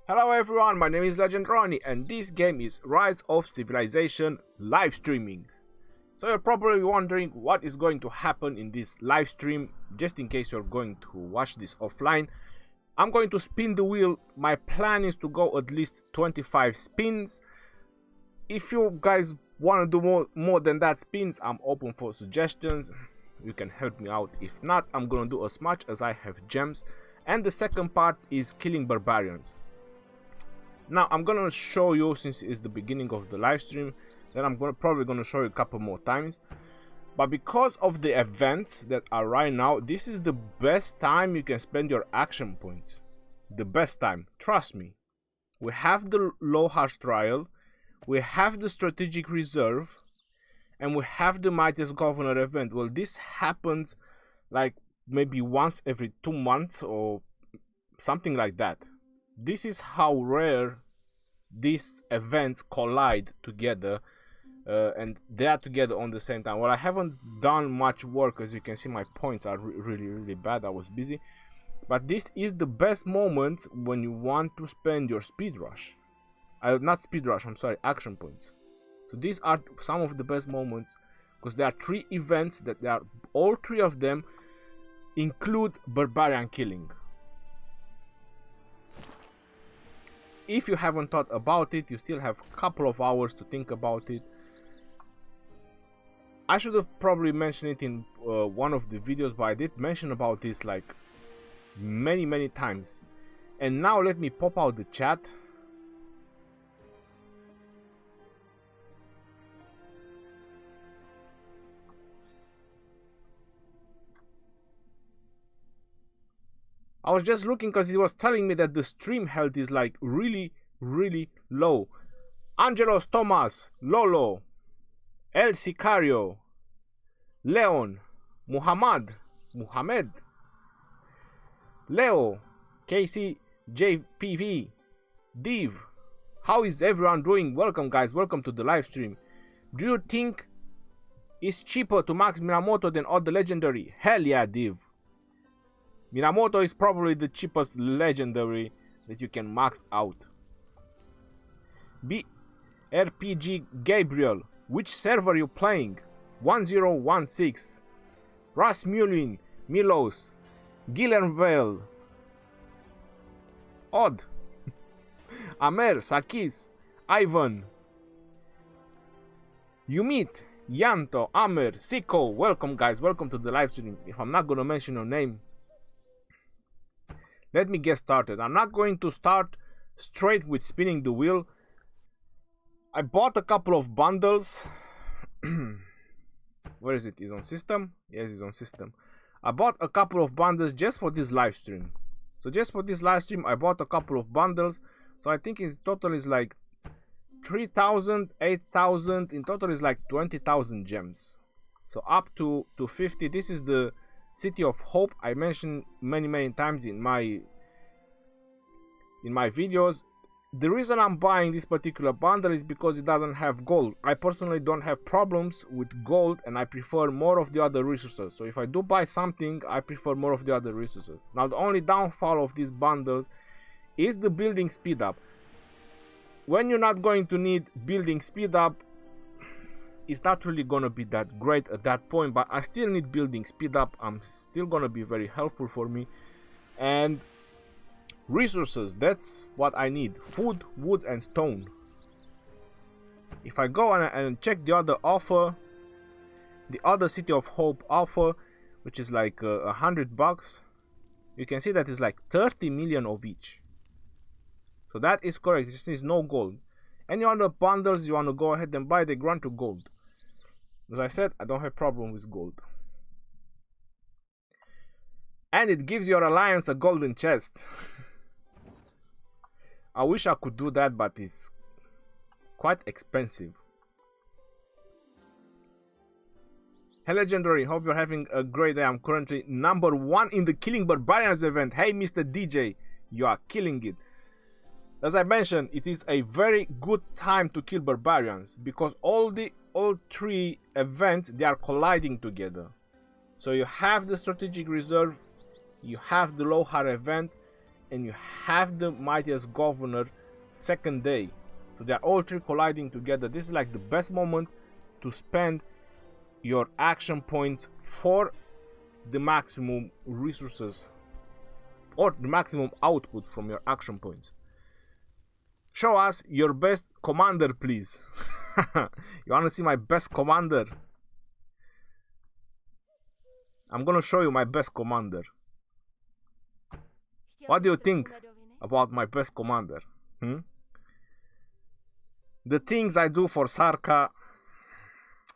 Hello everyone, my name is Legend Ronnie and this game is Rise of Civilization live streaming. So you're probably wondering what is going to happen in this live stream. Just in case you're going to watch this offline, I'm going to spin the wheel. My plan is to go at least 25 spins. If you guys want to do more than that spins, I'm open for suggestions. You can help me out. If not, I'm gonna do as much as I have gems. And the second part is killing barbarians. Now I'm gonna show you, since it's the beginning of the live stream, then I'm probably gonna show you a couple more times. But because of the events that are right now, this is the best time you can spend your action points. The best time, trust me. We have the low harsh trial, we have the strategic reserve, and we have the mightiest governor event. Well, this happens like maybe once every 2 months or something like that. This is how rare these events collide together, and they are together on the same time. Well, I haven't done much work, as you can see my points are really bad. I was busy, but this is the best moment when you want to spend your speed rush. Not speed rush, I'm sorry, action points. So these are some of the best moments, because there are 3 events that they are, all 3 of them include barbarian killing. If you haven't thought about it, you still have a couple of hours to think about it. I should have probably mentioned it in one of the videos, but I did mention about this like many times. And now let me pop out the chat. I was just looking because he was telling me that the stream health is like really low. Angelos Thomas, Lolo, El Sicario, Leon, Muhammad, Leo, KC, JPV, Div. How is everyone doing? Welcome guys, welcome to the live stream. Do you think it's cheaper to max Minamoto than other legendary? Hell yeah, Div. Minamoto is probably the cheapest legendary that you can max out. BRPG Gabriel, which server you playing? 1016. Rasmulin, Milos, Gillenvale, Odd, Amer, Sakis, Ivan, Yumit, Yanto, Amer, Siko. Welcome guys, welcome to the live stream. If I'm not gonna mention your name, let me get started. I'm not going to start straight with spinning the wheel. I bought a couple of bundles. Where is it? Is on system? Yes, it's on system. I bought a couple of bundles just for this live stream. So just for this live stream, I bought a couple of bundles. So I think in total is like 3,000, 8,000. In total is like 20,000 gems. So up to 50. This is the City of Hope. I mentioned many times in my videos. The reason I'm buying this particular bundle is because it doesn't have gold. I personally don't have problems with gold, and I prefer more of the other resources. So if I do buy something, I prefer more of the other resources. Now the only downfall of these bundles is the building speed up. When you're not going to need building speed up, it's not really gonna be that great at that point, but I still need building speed up. I'm still gonna be very helpful for me. And resources, that's what I need: food, wood, and stone. If I go and check the other offer, the other City of Hope offer, which is like $100, you can see that it's like 30 million of each. So that is correct. This is no gold. Any other bundles you want to go ahead and buy, they grant you gold. As I said, I don't have problem with gold. And it gives your alliance a golden chest. I wish I could do that, but it's quite expensive. Hey Legendary, hope you're having a great day. I'm currently #1 in the Killing Barbarians event. Hey Mr. DJ, you are killing it. As I mentioned, it is a very good time to kill barbarians because all 3 events, they are colliding together. So you have the strategic reserve, you have the low hard event, and you have the mightiest governor second day. So they're all three colliding together. This is like the best moment to spend your action points for the maximum resources or the maximum output from your action points. Show us your best commander, please. You want to see my best commander? I'm gonna show you my best commander. What do you think about my best commander? The things I do for Sarka,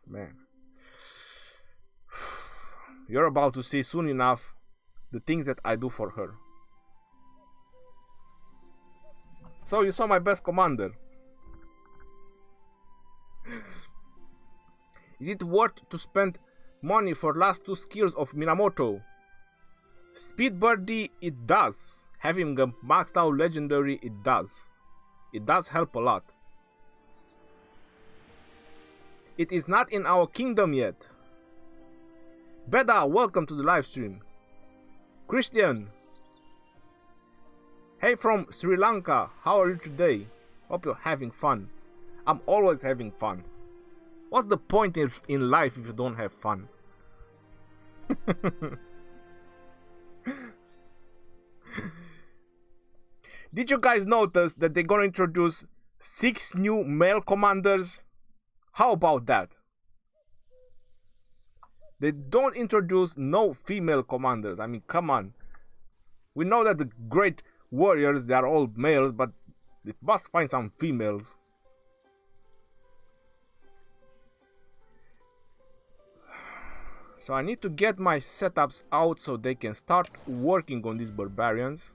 man. You're about to see soon enough the things that I do for her. So you saw my best commander. Is it worth to spend money for last two skills of Minamoto? Speed Birdie, it does. Having a maxed out legendary, it does. It does help a lot. It is not in our kingdom yet. Beda, welcome to the live stream. Christian, hey from Sri Lanka, how are you today? Hope you're having fun. I'm always having fun. What's the point in life if you don't have fun? Did you guys notice that they're gonna introduce 6 new male commanders? How about that? They don't introduce no female commanders. I mean, come on. We know that the great warriors, they are all males, but they must find some females. So I need to get my setups out so they can start working on these barbarians.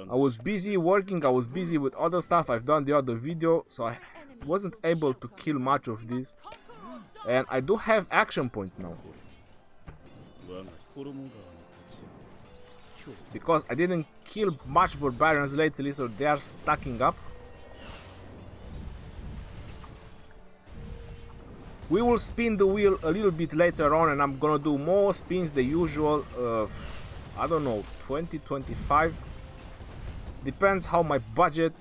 I was busy working, I was busy with other stuff. I've done the other video, so I wasn't able to kill much of this. And I do have action points now. Because I didn't kill much barbarians lately, so they are stacking up. We will spin the wheel a little bit later on, and I'm gonna do more spins the usual. I don't know, 20, 25. Depends how my budget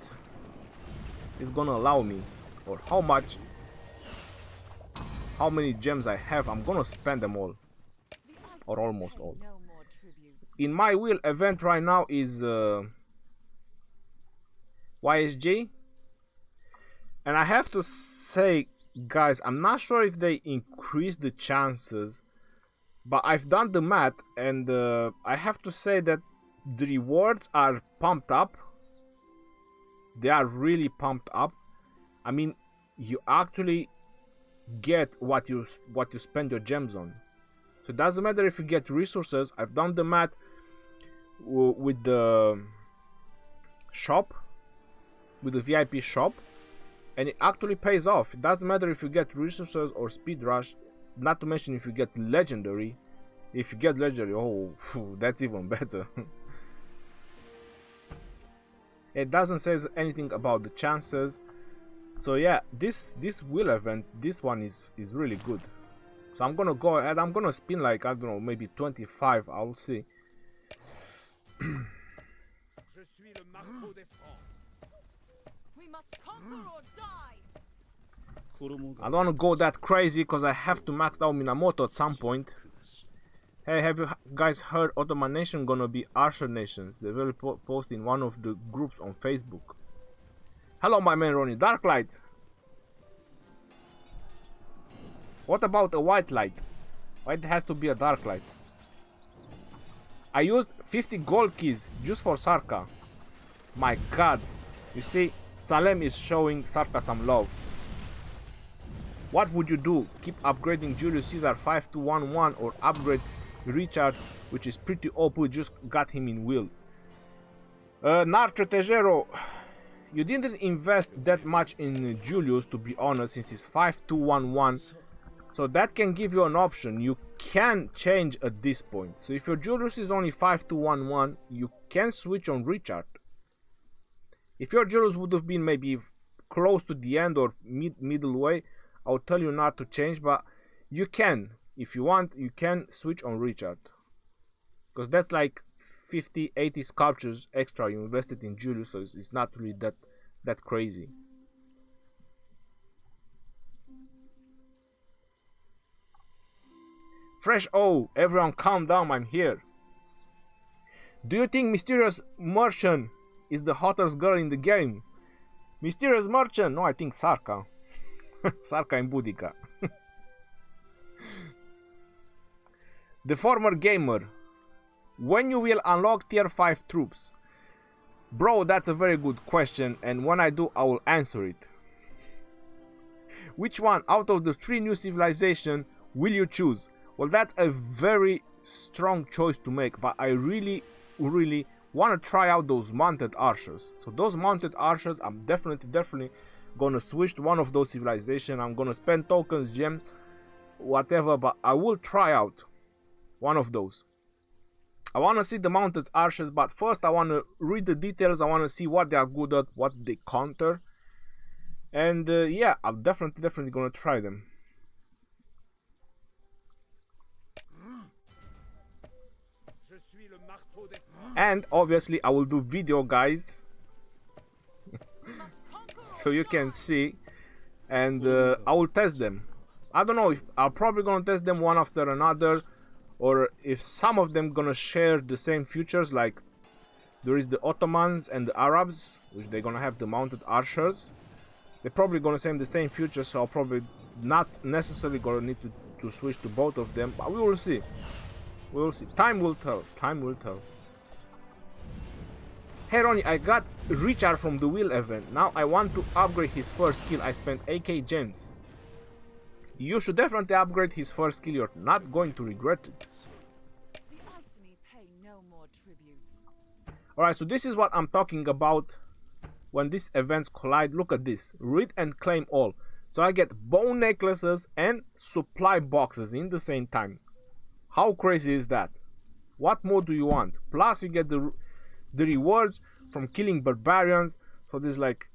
is gonna allow me, or how many gems I have. I'm gonna spend them all, or almost all. In my wheel event right now is YSG, and I have to say, guys, I'm not sure if they increase the chances, but I've done the math, and I have to say that the rewards are pumped up. They are really pumped up. I mean, you actually get what you spend your gems on. So it doesn't matter if you get resources. I've done the math with the shop, with the VIP shop, and it actually pays off. It doesn't matter if you get resources or speed rush, not to mention if you get legendary. If you get legendary, oh, that's even better. It doesn't say anything about the chances. So yeah, this wheel event, this one is really good. So I'm gonna go ahead, I'm gonna spin like, I don't know, maybe 25, I'll see. I don't want to go that crazy because I have to max out Minamoto at some point. Hey, have you guys heard Ottoman Nation gonna be Archer Nations? They will post in one of the groups on Facebook. Hello, my man Ronnie. Dark light. What about a white light? Why it has to be a dark light? I used 50 gold keys just for Sarka. My god. You see, Salem is showing Sarka some love. What would you do? Keep upgrading Julius Caesar 5211 or upgrade Richard, which is pretty OP. We just got him in will. Narcho Tejero, you didn't invest that much in Julius, to be honest, since he's 5211. So that can give you an option. You can change at this point. So if your Julius is only 5211, you can switch on Richard. If your Julius would have been maybe close to the end or middle way, I'll tell you not to change, but you can. If you want, you can switch on Richard. Because that's like 50, 80 sculptures extra you invested in Julius, so it's not really that crazy. Fresh O, everyone calm down, I'm here. Do you think Mysterious Merchant is the hottest girl in the game? Mysterious Merchant? No, I think Sarka. Sarka and Boudica. The former gamer. When you will unlock tier 5 troops? Bro, that's a very good question, and when I do, I will answer it. Which one out of the 3 new civilizations will you choose? Well, that's a very strong choice to make, but I really want to try out those mounted archers. So those mounted archers, I'm definitely gonna switch to one of those civilizations. I'm gonna spend tokens, gems, whatever, but I will try out one of those. I want to see the mounted archers, but first I want to read the details. I want to see what they are good at, what they counter, and yeah, I'm definitely gonna try them. And obviously I will do video, guys, so you can see, and I will test them. I don't know if I'm probably gonna test them one after another, or if some of them gonna share the same features, like there is the Ottomans and the Arabs, which they're gonna have the mounted archers. They're probably gonna send the same features, so I'll probably not necessarily gonna need to switch to both of them, but we will see. We will see. Time will tell. Time will tell. Hey Ronnie, I got Richard from the Wheel event. Now I want to upgrade his first skill. I spent 8k gems. You should definitely upgrade his first skill. You're not going to regret it. Alright, so this is what I'm talking about when these events collide. Look at this. Read and claim all. So I get bone necklaces and supply boxes in the same time. How crazy is that? What more do you want? Plus you get the rewards from killing barbarians. So this, like,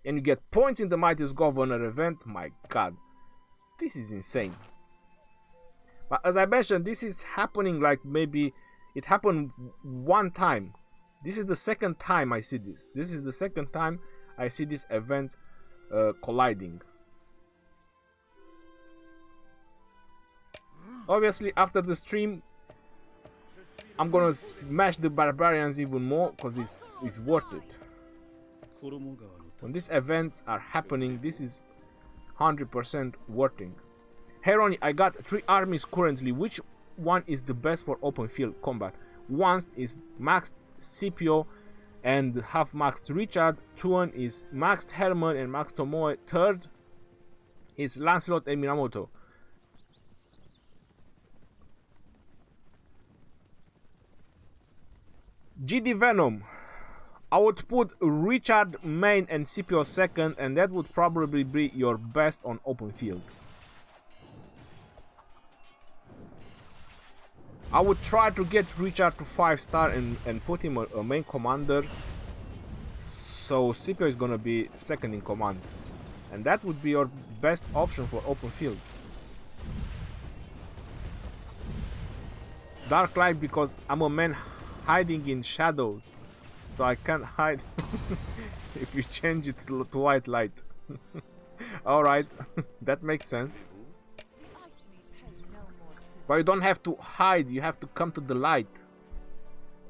and you get points in the Mightiest Governor event. My god, this is insane. But as I mentioned, this is happening, like, maybe it happened one time. This is the second time I see this. This is the second time I see this event colliding. Obviously after the stream I'm gonna smash the barbarians even more, because it's worth it. When these events are happening, this is 100% working. Hey Ronnie, I got 3 armies currently. Which one is the best for open field combat? One is maxed Scipio and half maxed Richard. Two is maxed Herman and maxed Tomoe. Third is Lancelot and Minamoto. GD Venom, I would put Richard main and Scipio second, and that would probably be your best on open field. I would try to get Richard to 5-star and put him a main commander, so Scipio is gonna be second in command, and that would be your best option for open field. Dark Light, because I'm a man hiding in shadows, so I can't hide if you change it to white light. Alright, that makes sense. But you don't have to hide, you have to come to the light.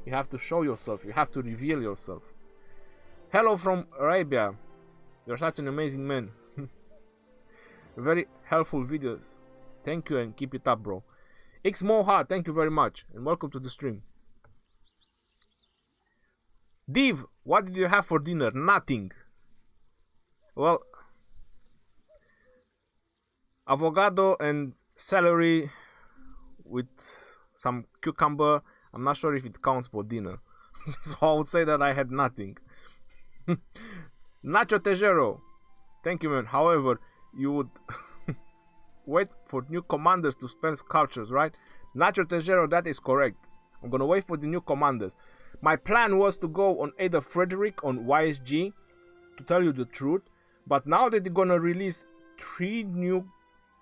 You have to show yourself, you have to reveal yourself. Hello from Arabia. You're such an amazing man. Very helpful videos. Thank you and keep it up, bro. X Moha, thank you very much and welcome to the stream. Div, what did you have for dinner? Nothing. Well, avocado and celery with some cucumber. I'm not sure if it counts for dinner. So I would say that I had nothing. Nacho Tejero, thank you, man. However, you would wait for new commanders to spend sculptures, right? Nacho Tejero, that is correct. I'm gonna wait for the new commanders. My plan was to go on Ada Frederick on YSG, to tell you the truth, but now that they're gonna release 3 new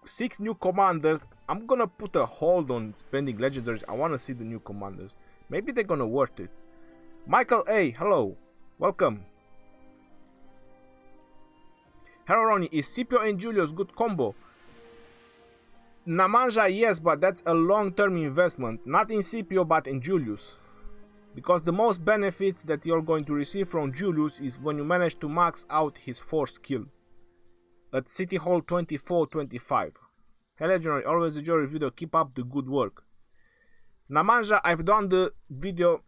6 new commanders. I'm gonna put a hold on spending legendaries. I want to see the new commanders. Maybe they're gonna worth it. Michael A, hello, welcome. Hello Ronnie, is Scipio and Julius good combo? Namanja, yes, but that's a long-term investment. Not in Scipio, but in Julius. Because the most benefits that you're going to receive from Julius is when you manage to max out his 4th skill. At City Hall 24-25. Hey Legendary, always enjoy your video, keep up the good work. Namanja, I've done the video,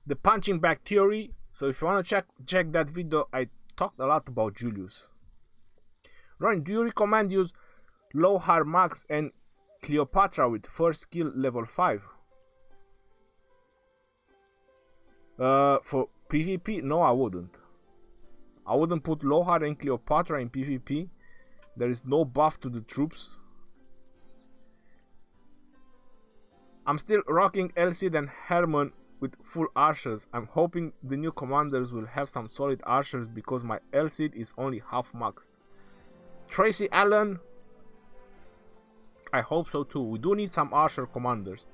the punching bag theory, so if you want to check that video, I talked a lot about Julius. Ron, do you recommend use Lohar Max and Cleopatra with 1st skill level 5? For PvP, no, I wouldn't. I wouldn't put Lohar and Cleopatra in PvP. There is no buff to the troops. I'm still rocking Elcid and Herman with full archers. I'm hoping the new commanders will have some solid archers because my Elcid is only half maxed. Tracy Allen, I hope so too. We do need some archer commanders.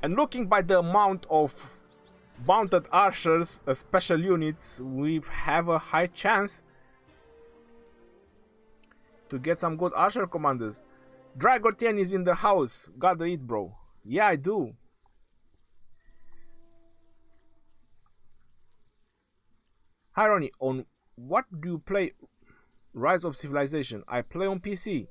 And looking by the amount of mounted archers as special units, we have a high chance to get some good archer commanders. Dragotian is in the house. Gotta eat, bro. Yeah, I do. Hi Ronnie, on what do you play Rise of Civilization? I play on PC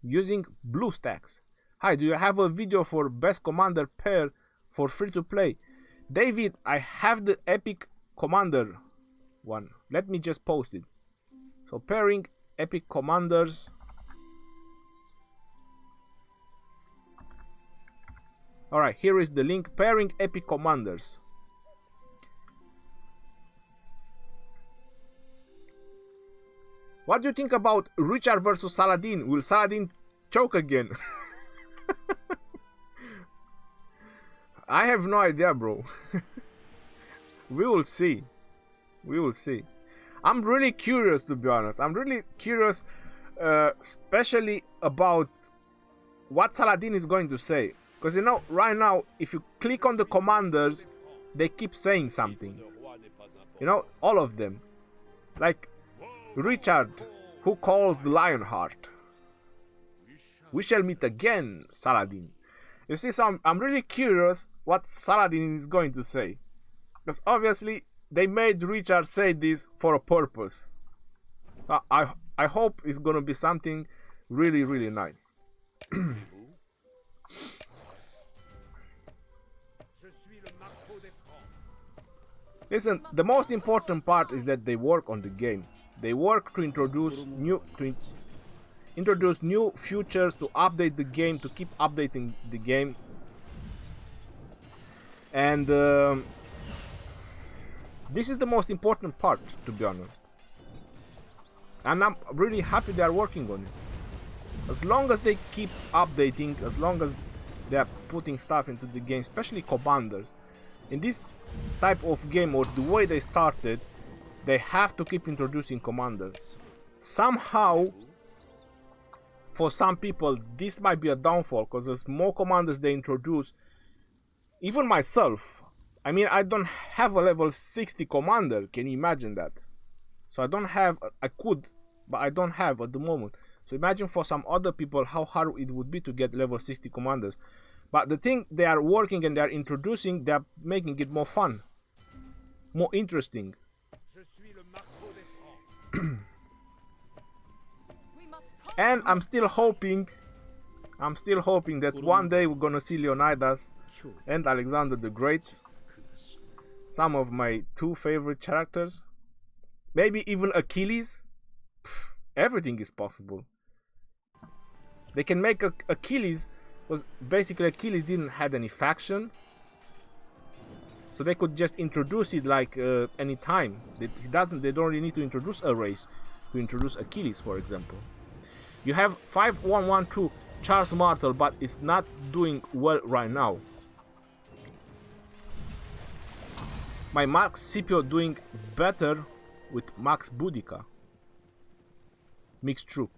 using BlueStacks. Hi, do you have a video for best commander pair for free to play? David, I have the epic commander one. Let me just post it. So pairing epic commanders. Alright, here is the link. Pairing epic commanders. What do you think about Richard versus Saladin? Will Saladin choke again? I have no idea, bro. We will see. We will see. I'm really curious, to be honest. I'm really curious, especially about what Saladin is going to say. Because, you know, right now, if you click on the commanders, they keep saying some things. You know, all of them. Like Richard, who calls the Lionheart. We shall meet again, Saladin. You see, so I'm really curious what Saladin is going to say. Because obviously, they made Richard say this for a purpose. I hope it's going to be something really, really nice. Listen, the most important part is that they work on the game. They work to introduce new features, to update the game, to keep updating the game. And this is the most important part, to be honest. And I'm really happy they are working on it. As long as they keep updating, as long as they are putting stuff into the game, especially commanders. In this type of game, or the way they started, they have to keep introducing commanders. Somehow, for some people, this might be a downfall, because as more commanders they introduce, even myself, I mean, I don't have a level 60 commander, can you imagine that? So I don't have, I could, but I don't have at the moment. So imagine for some other people how hard it would be to get level 60 commanders. But the thing they are working and they are introducing, they are making it more fun, more interesting. And I'm still hoping that one day we're gonna see Leonidas and Alexander the Great, some of my 2 favorite characters, maybe even Achilles. Everything is possible. They can make Achilles, because basically Achilles didn't have any faction, so they could just introduce it like any time. They don't really need to introduce a race to introduce Achilles, for example. You have 5112 Charles Martel, but it's not doing well right now. My Max Scipio doing better with Max Boudica. Mixed troop.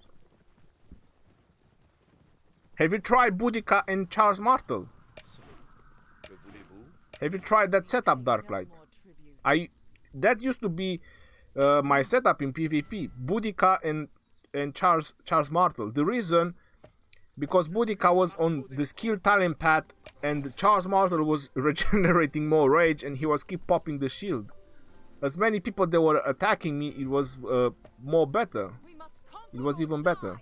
Have you tried Boudica and Charles Martel? Have you tried that setup, Darklight? That used to be my setup in PvP. Boudica and Charles Martel. The reason, because Boudica was on the skill talent path and Charles Martel was regenerating more rage and he was keep popping the shield. As many people that were attacking me, it was more better. It was even better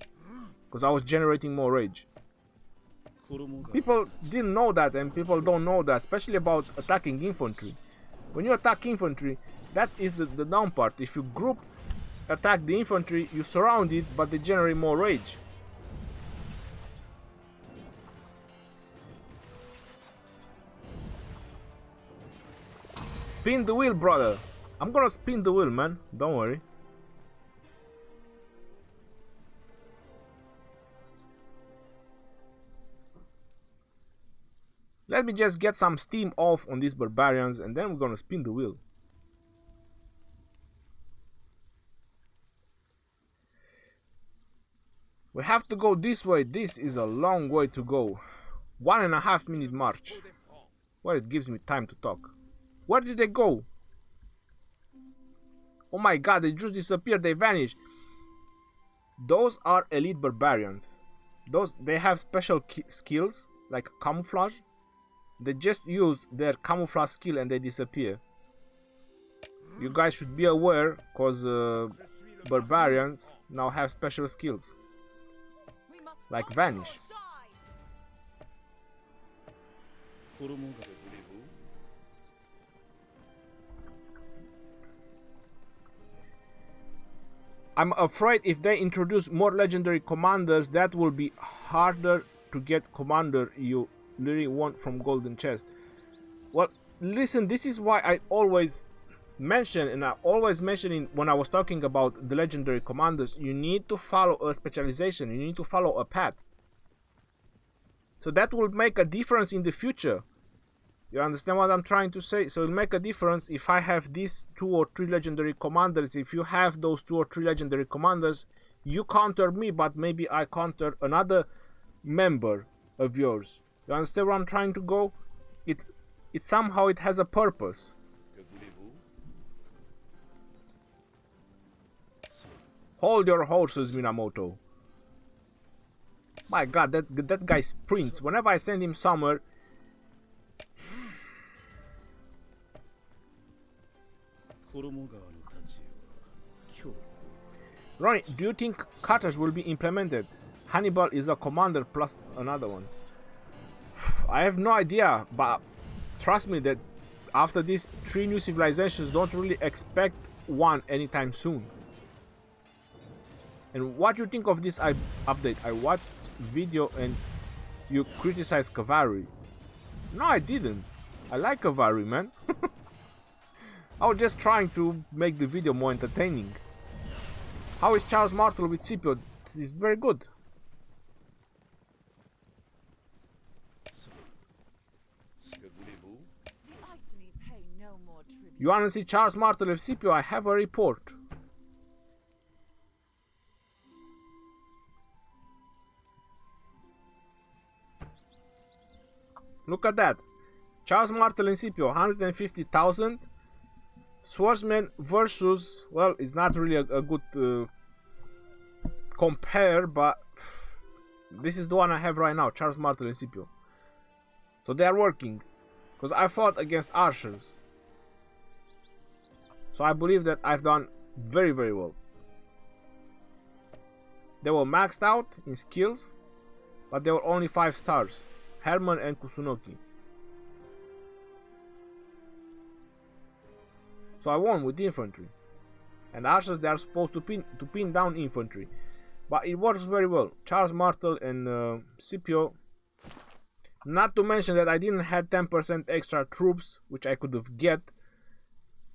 because I was generating more rage. People didn't know that, and people don't know that, especially about attacking infantry. When you attack infantry, that is the down part. If you group attack the infantry, you surround it, but they generate more rage. Spin the wheel, brother. I'm gonna spin the wheel, man. Don't worry. Let me just get some steam off on these barbarians and then we're gonna spin the wheel. We have to go this way. This is a long way to go. 1.5 minute march. Well, it gives me time to talk. Where did they go? Oh my god, they just disappeared. They vanished. Those are elite barbarians. They have special skills like camouflage. They just use their camouflage skill and they disappear. You guys should be aware, because barbarians now have special skills like vanish. I'm afraid if they introduce more legendary commanders, that will be harder to get commander you literally want from golden chest. Well, listen, this is why I always mention, and I always mentioning when I was talking about the legendary commanders, you need to follow a specialization, you need to follow a path. So that will make a difference in the future. You understand what I'm trying to say? So it'll make a difference if I have these 2 or 3 legendary commanders. If you have those 2 or 3 legendary commanders, you counter me, but maybe I counter another member of yours. You understand where I'm trying to go? It somehow it has a purpose. Hold your horses, Minamoto. My god, that guy sprints. Whenever I send him somewhere, Ronnie, do you think cutters will be implemented? Hannibal is a commander plus another one. I have no idea, but trust me that after these 3 new civilizations, don't really expect one anytime soon. And what do you think of this update? I watched video and you criticize cavalry. No, I didn't. I like cavalry, man. I was just trying to make the video more entertaining. How is Charles Martel with Scipio? This is very good. You wanna see Charles Martel with Scipio? I have a report. Look at that. Charles Martel and Scipio, 150,000. Swordsman versus, well, it's not really a good compare, but this is the one I have right now, Charles Martel and Scipio. So they are working, because I fought against archers. So I believe that I've done very, very well. They were maxed out in skills, but they were only 5 stars. Herman and Kusunoki. So I won with the infantry. And archers, they are supposed to pin down infantry. But it works very well. Charles Martel and Scipio. Not to mention that I didn't have 10% extra troops, which I could have get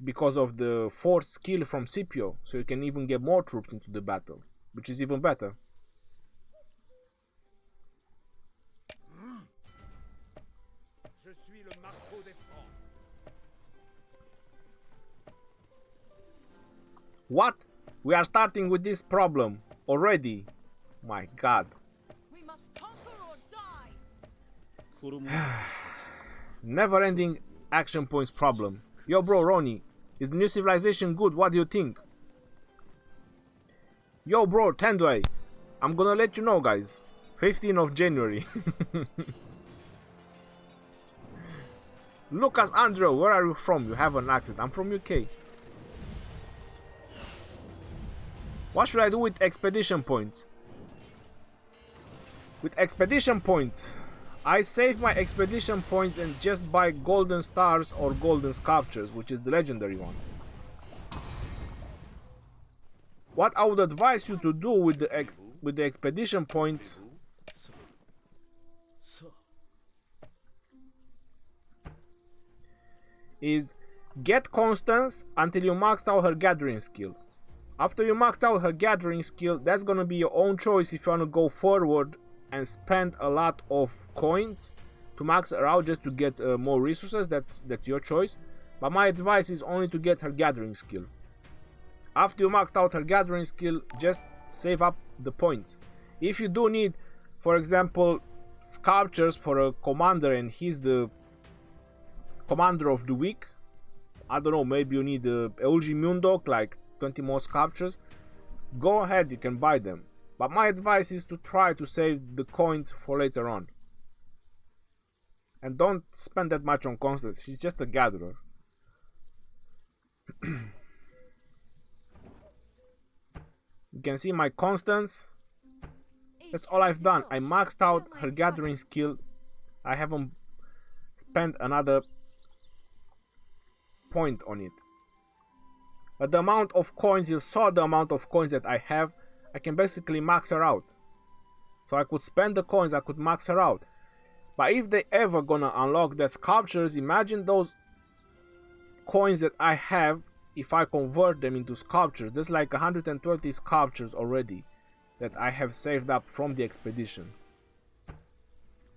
because of the 4th skill from Scipio. So you can even get more troops into the battle, which is even better. What? We are starting with this problem already. My god. We must conquer or Never-ending action points problem. Yo, bro, Ronnie, is the new civilization good? What do you think? Yo, bro, Tendway, I'm gonna let you know, guys. 15th of January. Lucas Andrew, where are you from? You have an accent. I'm from UK. What should I do with expedition points? With expedition points, I save my expedition points and just buy golden stars or golden sculptures, which is the legendary ones. What I would advise you to do with the expedition points is get Constance until you maxed out her gathering skill. After you maxed out her gathering skill, that's gonna be your own choice if you wanna go forward and spend a lot of coins to max her out just to get more resources. That's your choice. But my advice is only to get her gathering skill. After you maxed out her gathering skill, just save up the points. If you do need, for example, sculptures for a commander and he's the commander of the week, I don't know, maybe you need a Eulji Mundok, like 20 more sculptures, go ahead, you can buy them. But my advice is to try to save the coins for later on. And don't spend that much on Constance, she's just a gatherer. You can see my Constance. That's all I've done. I maxed out her gathering skill. I haven't spent another point on it. But the amount of coins, you saw the amount of coins that I have. I can basically max her out. So I could spend the coins, I could max her out. But if they ever gonna unlock the sculptures, imagine those coins that I have if I convert them into sculptures. There's like 120 sculptures already that I have saved up from the expedition.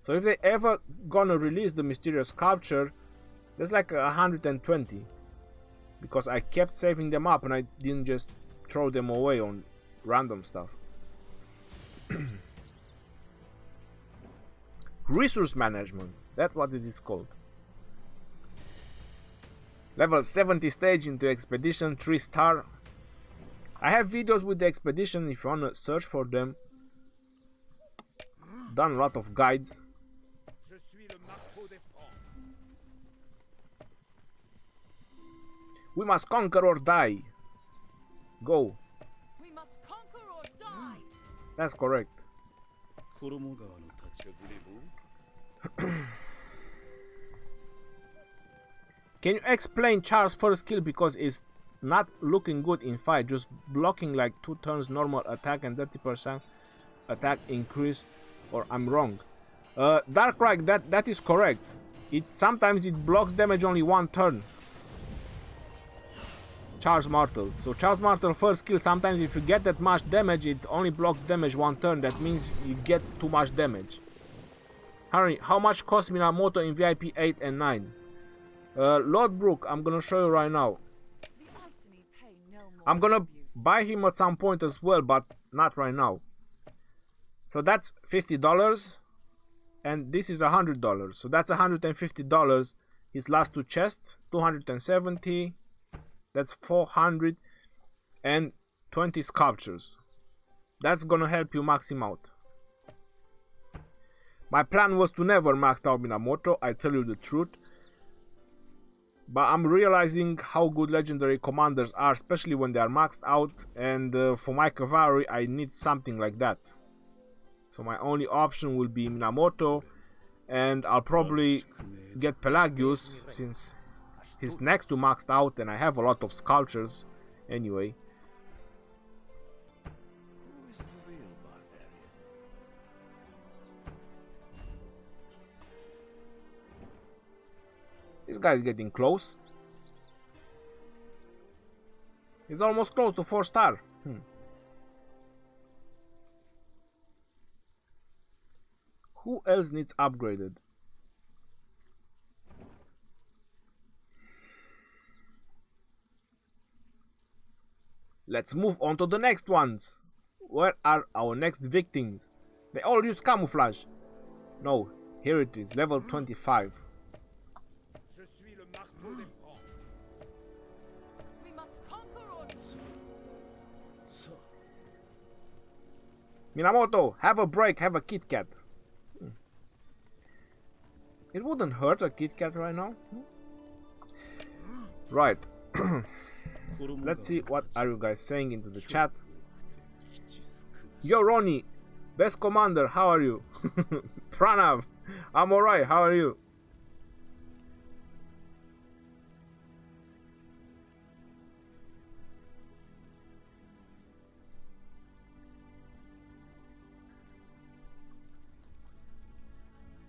So if they ever gonna release the mysterious sculpture, there's like 120. Because I kept saving them up and I didn't just throw them away on random stuff. Resource management, that's what it is called. Level 70 stage into expedition, 3-star. I have videos with the expedition if you wanna search for them. Done a lot of guides. We must conquer or die. Go. We must conquer or die. That's correct. Can you explain Charles' first skill, because it's not looking good in fight, just blocking like 2 turns normal attack and 30% attack increase, or I'm wrong? Darkrai, that is correct. Sometimes it blocks damage only 1 turn. Charles Martel. So Charles Martel first skill, sometimes if you get that much damage, it only blocks damage 1 turn. That means you get too much damage. Harry, how much cost Minamoto in VIP 8 and 9? Lord Brook, I'm gonna show you right now. I'm gonna buy him at some point as well, but not right now. So that's $50 and this is $100, so that's $150. His last 2 chests, 270, that's 420 sculptures. That's gonna help you max him out. My plan was to never max out Minamoto, I tell you the truth. But I'm realizing how good legendary commanders are, especially when they are maxed out, and for my cavalry I need something like that. So my only option will be Minamoto, and I'll probably get Pelagius since he's next to maxed out and I have a lot of sculptures anyway. Who is the real barbarian? This guy is getting close. He's almost close to 4-star. Who else needs upgraded? Let's move on to the next ones. Where are our next victims? They all use camouflage. No, Here it is, level 25. Je suis le marteau des Francs. We must conquer or Ça. Minamoto, have a break, have a Kit Kat. It wouldn't hurt a Kit Kat right now. Right. Let's see what are you guys saying into the chat. Yo Ronnie, best commander, how are you? Pranav, I'm alright, how are you?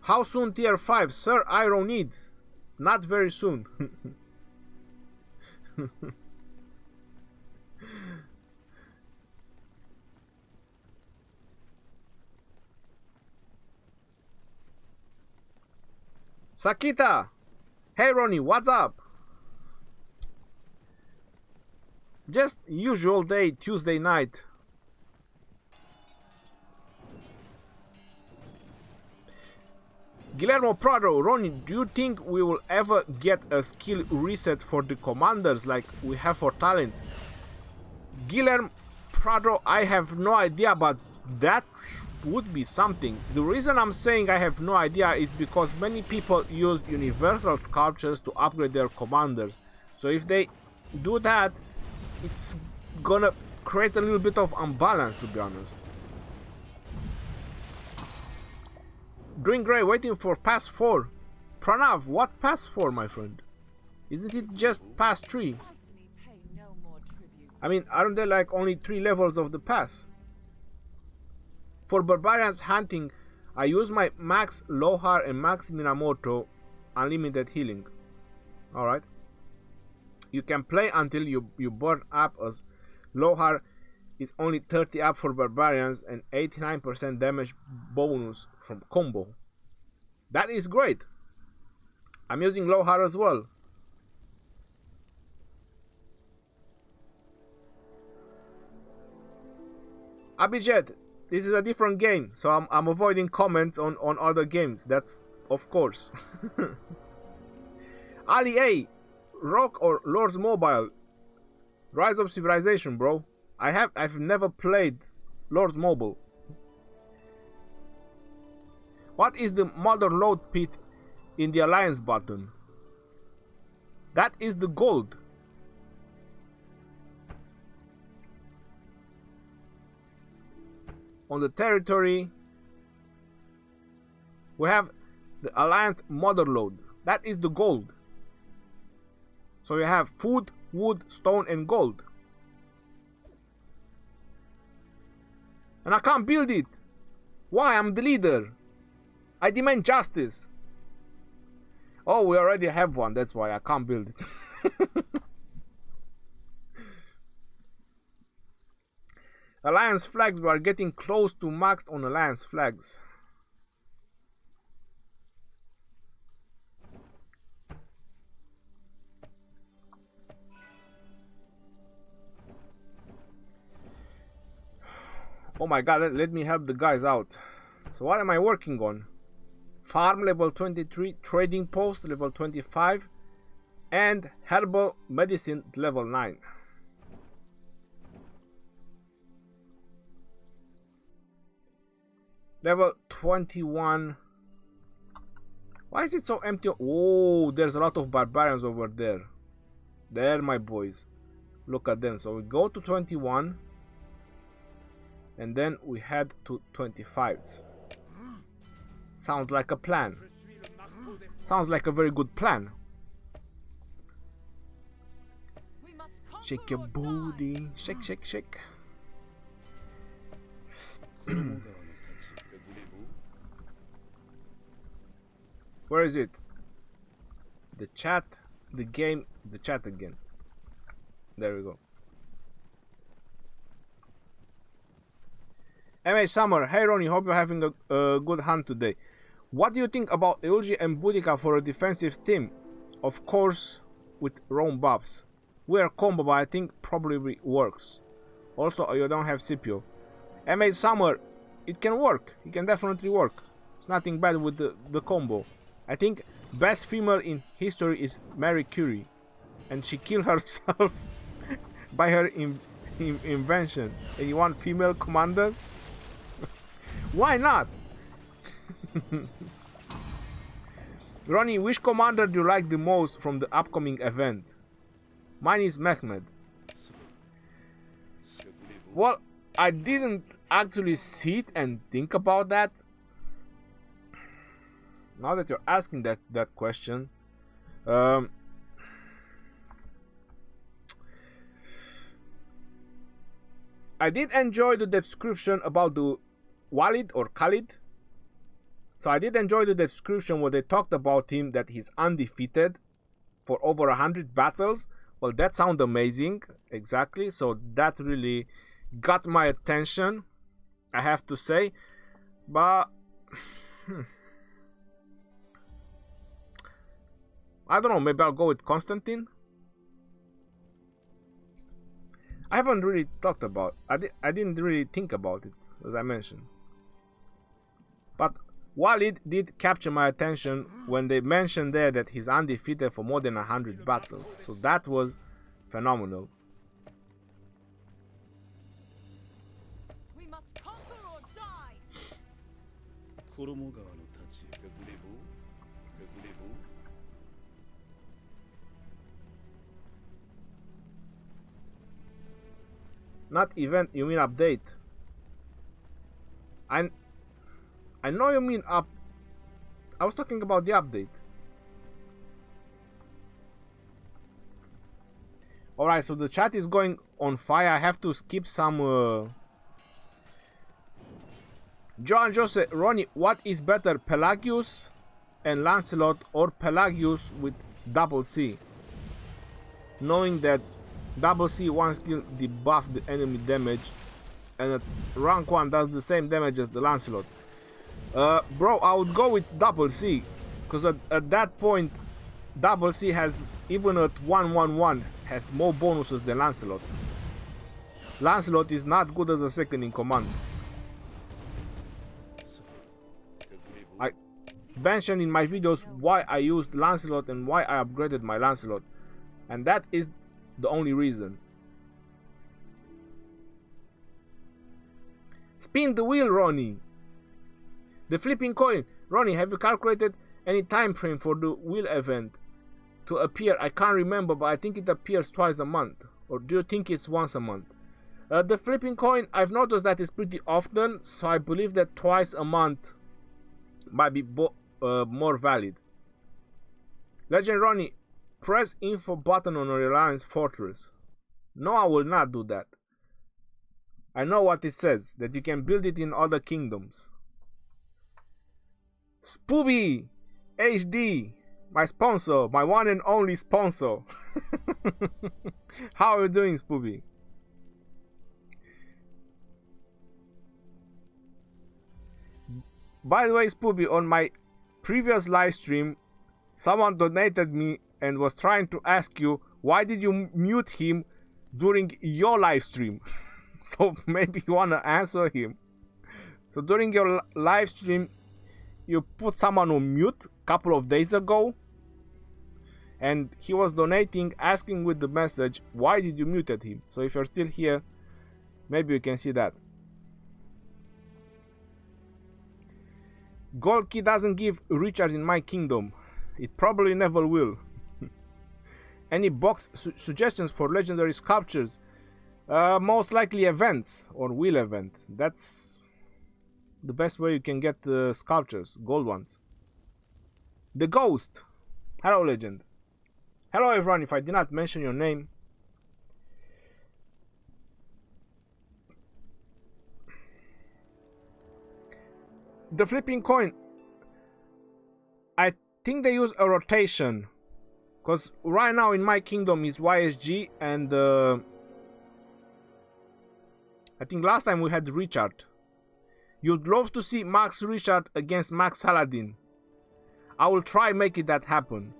How soon tier 5? Sir, I don't need. Not very soon. Sakita! Hey Ronnie, what's up? Just usual day, Tuesday night. Guillermo Prado, Ronnie, do you think we will ever get a skill reset for the commanders like we have for talents? Guillermo Prado, I have no idea, but that would be something. The reason I'm saying I have no idea is because many people use universal sculptures to upgrade their commanders. So if they do that, it's gonna create a little bit of unbalance, to be honest. Green Grey waiting for pass 4. Pranav, what pass 4, my friend? Isn't it just pass 3? Icily pay no more tribute. I mean, aren't there like only 3 levels of the pass? For Barbarians hunting, I use my max Lohar and max Minamoto unlimited healing. Alright. You can play until you burn up, as Lohar is only 30 up for Barbarians and 89% damage bonus from combo. That is great. I'm using Lohar as well. Abhijit, this is a different game, so I'm avoiding comments on other games. That's of course. Ali A, Rock or Lord's Mobile? Rise of Civilization, bro. I've never played Lord's Mobile. What is the mother load pit in the alliance button? That is the gold. On the territory, we have the alliance mother load. That is the gold. So you have food, wood, stone, and gold. And I can't build it. Why? I'm the leader. I demand justice. Oh, we already have one. That's why I can't build it. Alliance flags. We are getting close to max on alliance flags. Oh my god, let me help the guys out. So what am I working on? Farm level 23, trading post level 25, and herbal medicine level 9. Level 21. Why is it so empty? Oh, there's a lot of barbarians over there. There, my boys. Look at them. So we go to 21. And then we head to 25s. Sounds like a plan. Sounds like a very good plan. We must conquer Shake your or booty. die. Shake, shake, shake. Where is it? The chat, the game, the chat again. There we go. MA Summer, hey Ronnie, hope you're having a good hunt today. What do you think about Ilgi and Boudica for a defensive team? Of course, with roam buffs. We are combo, but I think probably works. Also, you don't have Scipio. MA Summer, it can work. It can definitely work. It's nothing bad with the combo. I think best female in history is Mary Curie, and she killed herself by her invention. And you want female commanders? Why not? Ronnie, which commander do you like the most from the upcoming event? Mine is Mehmed. Well, I didn't actually sit and think about that. Now that you're asking that question, I did enjoy the description about the Walid or Khalid. So I did enjoy the description where they talked about him, that he's undefeated for over 100 battles. Well, that sounds amazing. Exactly. So that really got my attention, I have to say. But I don't know, maybe I'll go with Constantine. I haven't really talked about I didn't really think about it, as I mentioned. But Walid did capture my attention when they mentioned there that he's undefeated for more than 100 battles. So that was phenomenal. We must conquer or die. Not event, you mean update? I know you mean up. I was talking about the update. Alright, so the chat is going on fire. I have to skip some. John Joseph, Ronnie, what is better, Pelagius and Lancelot, or Pelagius with double C? Knowing that double C one skill debuff the enemy damage, and at rank 1 does the same damage as the Lancelot. Bro, I would go with double C, because at that point double C has, even at 1-1-1, has more bonuses than Lancelot. Lancelot is not good as a second in command. I mentioned in my videos why I used Lancelot and why I upgraded my Lancelot, and that is the only reason. Spin the wheel, Ronnie. The flipping coin. Ronnie, have you calculated any time frame for the wheel event to appear? I can't remember, but I think it appears twice a month. Or do you think it's once a month? The flipping coin, I've noticed that it's pretty often, so I believe that twice a month might be more valid. Legend Ronnie, press info button on a Reliance Fortress. No, I will not do that. I know what it says, that you can build it in other kingdoms. Spooby HD, my sponsor, my one and only sponsor. How are you doing, Spooby? By the way, Spooby, on my previous live stream, someone donated me and was trying to ask you, why did you mute him during your live stream? So maybe you want to answer him. So during your live stream, you put someone on mute a couple of days ago, and he was donating, asking with the message, why did you mute him? So if you're still here, maybe you can see that. Gold key doesn't give recharge in my kingdom. It probably never will. Any box suggestions for legendary sculptures? Most likely events or wheel event. That's the best way you can get sculptures, gold ones. The Ghost. Hello, Legend. Hello, everyone. If I did not mention your name. The flipping coin. I think they use a rotation. Because right now in my kingdom is YSG and I think last time we had Richard. You'd love to see Max Richard against Max Saladin. I will try making that happen.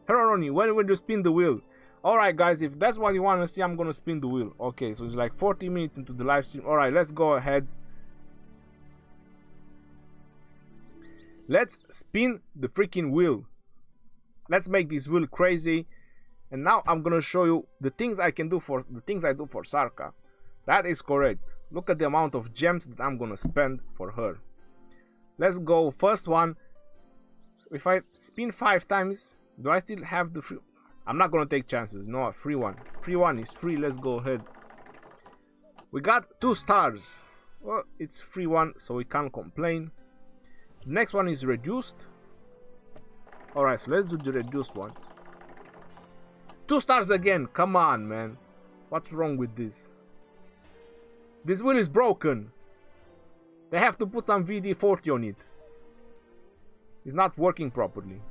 Hello Ronnie, when will you spin the wheel? Alright guys, if that's what you want to see, I'm gonna spin the wheel. Okay, so it's like 40 minutes into the live stream. Alright, let's go ahead. Let's spin the freaking wheel. Let's make this wheel crazy. And now I'm gonna show you the things I can do for the things I do for Sarka. That is correct. Look at the amount of gems that I'm gonna spend for her. Let's go. First one. If I spin 5 times, do I still have the free? I'm not gonna take chances. No, free one. Free one is free. Let's go ahead. We got 2 stars. Well, it's free one, so we can't complain. The next one is reduced. Alright, so let's do the reduced ones. 2 stars again. Come on, man. What's wrong with this? This wheel is broken. They have to put some VD40 on it. It's not working properly.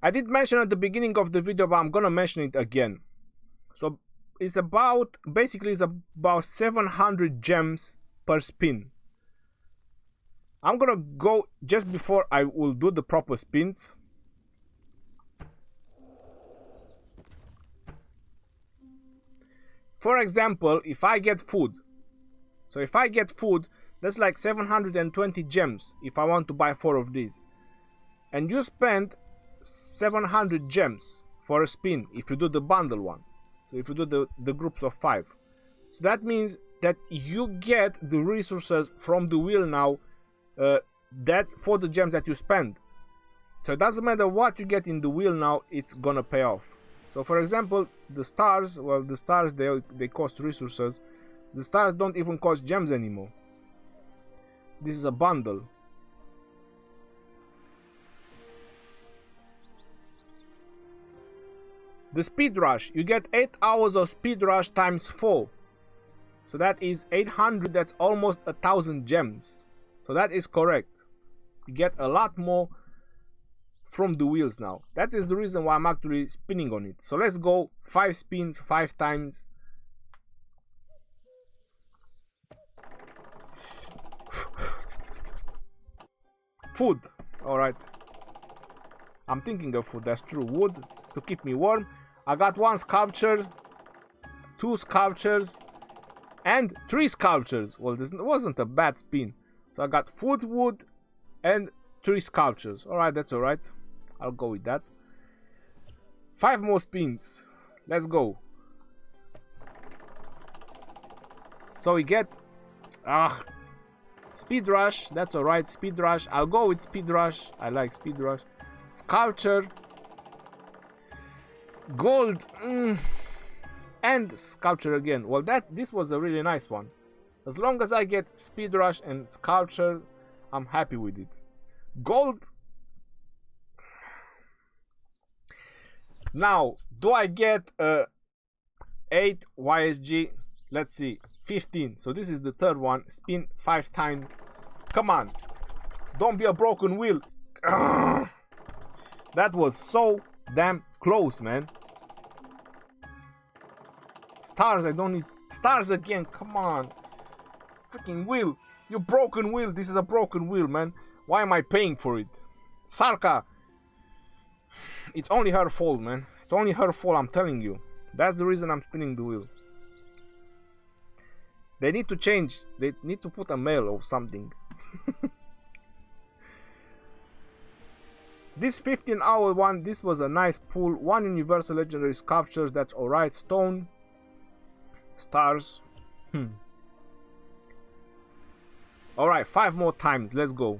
I did mention at the beginning of the video, but I'm gonna mention it again. So it's about, basically it's about 700 gems per spin. I'm gonna go just before I will do the proper spins. For example, if I get food. So if I get food, that's like 720 gems if I want to buy 4 of these. And you spend 700 gems for a spin if you do the bundle one. So if you do the groups of 5. So that means that you get the resources from the wheel now that for the gems that you spend. So it doesn't matter what you get in the wheel now, it's gonna pay off. So for example, the stars, well, the stars they cost resources. The stars don't even cost gems anymore. This is a bundle. The speed rush, you get 8 hours of speed rush times 4. So that is 800, that's almost 1000 gems. So that is correct. You get a lot more from the wheels now. That is the reason why I'm actually spinning on it. So let's go 5 spins, 5 times. Food, alright. I'm thinking of food, that's true. Wood to keep me warm. I got 1 sculpture, 2 sculptures, and 3 sculptures. Well, this wasn't a bad spin. So I got food, wood, and 3 sculptures. Alright, that's alright. I'll go with that. 5 more spins. Let's go. So we get speed rush. That's alright. Speed rush. I'll go with speed rush. I like speed rush. Sculpture. Gold. And sculpture again. Well, this was a really nice one. As long as I get speed rush and sculpture, I'm happy with it. Gold. Now, do I get 8 YSG? Let's see. 15. So this is the third one. Spin 5 times. Come on. Don't be a broken wheel. That was so damn close, man. Stars, I don't need stars again. Come on. Freaking wheel. You broken wheel. This is a broken wheel, man. Why am I paying for it? Sarka. It's only her fault, man. It's only her fault, I'm telling you. That's the reason I'm spinning the wheel. They need to change. They need to put a mail or something. This 15-hour one, this was a nice pull. 1 universal legendary sculptures, that's alright. Stone. Stars. Alright, 5 more times. Let's go.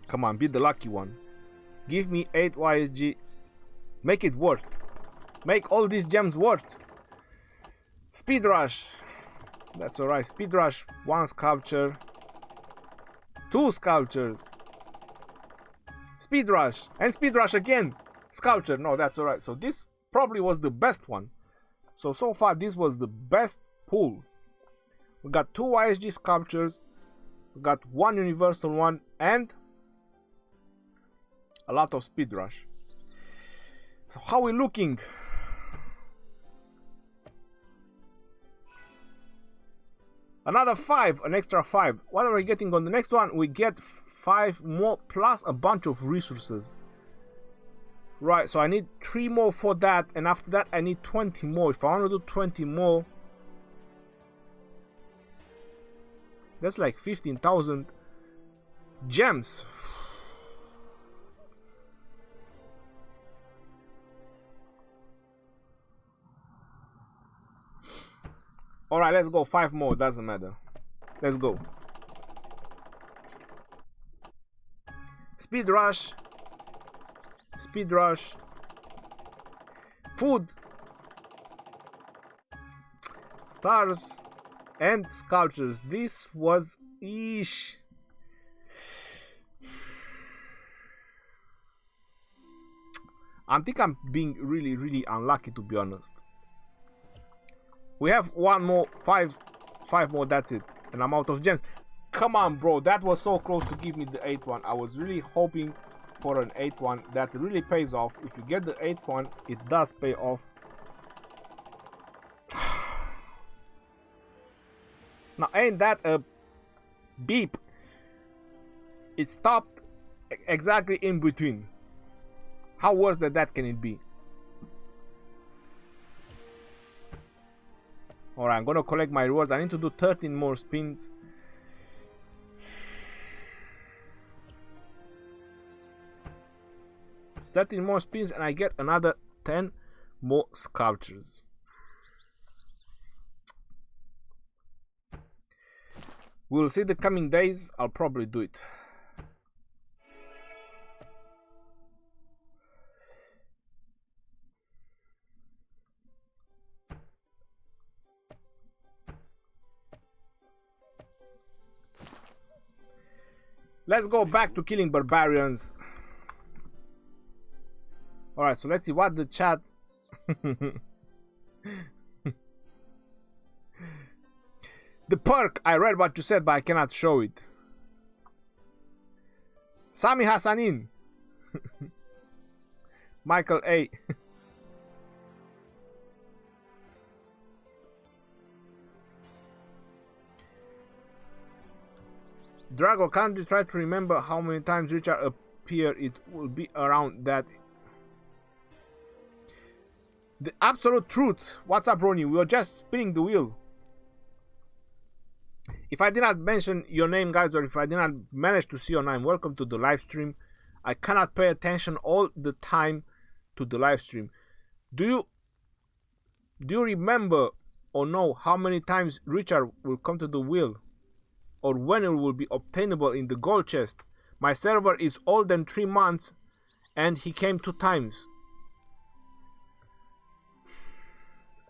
Come on, be the lucky one. Give me 8 YSG. Make it worth. Make all these gems worth. Speed rush. That's alright. Speed rush. 1 sculpture. 2 sculptures. Speed rush. And speed rush again. Sculpture. No, that's alright. So this probably was the best one. So far this was the best pull. We got 2 YSG sculptures. We got 1 universal one. And a lot of speed rush. So how we looking? Another 5, an extra 5. What are we getting on the next one? We get 5 more plus a bunch of resources. Right, so I need 3 more for that, and after that I need 20 more. If I want to do 20 more, that's like 15,000 gems. Alright, let's go. 5 more, doesn't matter. Let's go. Speed rush. Speed rush. Food. Stars. And sculptures. This was ish. I think I'm being really unlucky, to be honest. We have 1 more, 5 more, that's it. And I'm out of gems. Come on, bro. That was so close to give me the 8th one. I was really hoping for an 8th one. That really pays off. If you get the 8th one, it does pay off. Now, ain't that a beep? It stopped exactly in between. How worse than that can it be? Alright, I'm gonna collect my rewards. I need to do 13 more spins. And I get another 10 more sculptures. We'll see the coming days. I'll probably do it. Let's go back to killing barbarians. Alright, so let's see what the chat... The perk, I read what you said, but I cannot show it. Sami Hassanin. Michael A. Drago, can't you try to remember how many times Richard appeared? It will be around that. The absolute truth. What's up, Ronnie? We were just spinning the wheel. If I did not mention your name, guys, or if I did not manage to see your name, welcome to the live stream. I cannot pay attention all the time to the live stream. Do you remember or know how many times Richard will come to the wheel, or when it will be obtainable in the gold chest? My server is older than 3 months, and he came 2 times.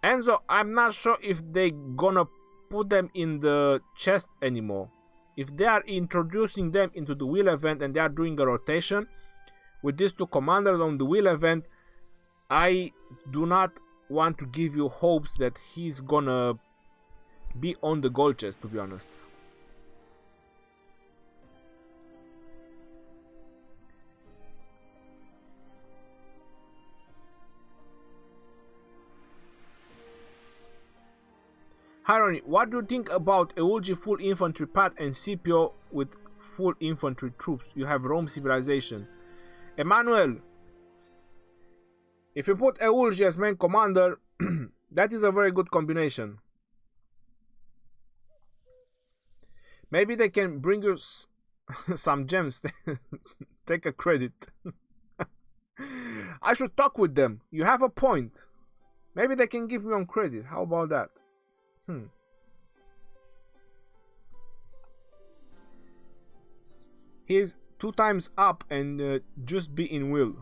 Enzo, I'm not sure if they gonna put them in the chest anymore. If they are introducing them into the wheel event and they are doing a rotation with these 2 commanders on the wheel event, I do not want to give you hopes that he's gonna be on the gold chest, to be honest. Hi Ronnie, what do you think about Eulgi full infantry path and CPO with full infantry troops? You have Rome civilization. Emmanuel, if you put Eulgi as main commander, that is a very good combination. Maybe they can bring you some gems. Take a credit. I should talk with them. You have a point. Maybe they can give me on credit. How about that? He's 2 times up and just be in will.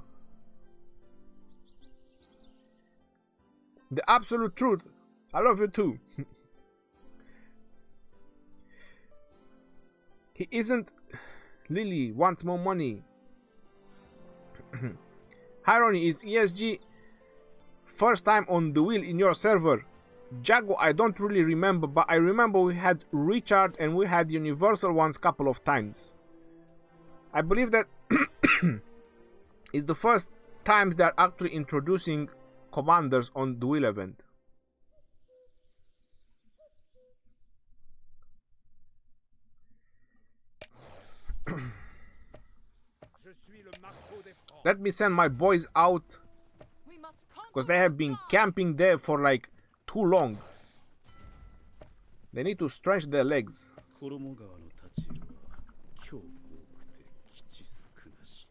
The absolute truth. I love you too. He isn't. Lily wants more money. Irony, is ESG first time on the wheel in your server? Jago, I don't really remember, but I remember we had Richard and we had Universal ones couple of times. I believe that is the first times they're actually introducing commanders on the wheel event. Je suis le marteau des Francs. Let me send my boys out, We must conquer because they have or been die. camping there for like too long. They need to stretch their legs. 衣川の太刀は今日多くて基地少なし。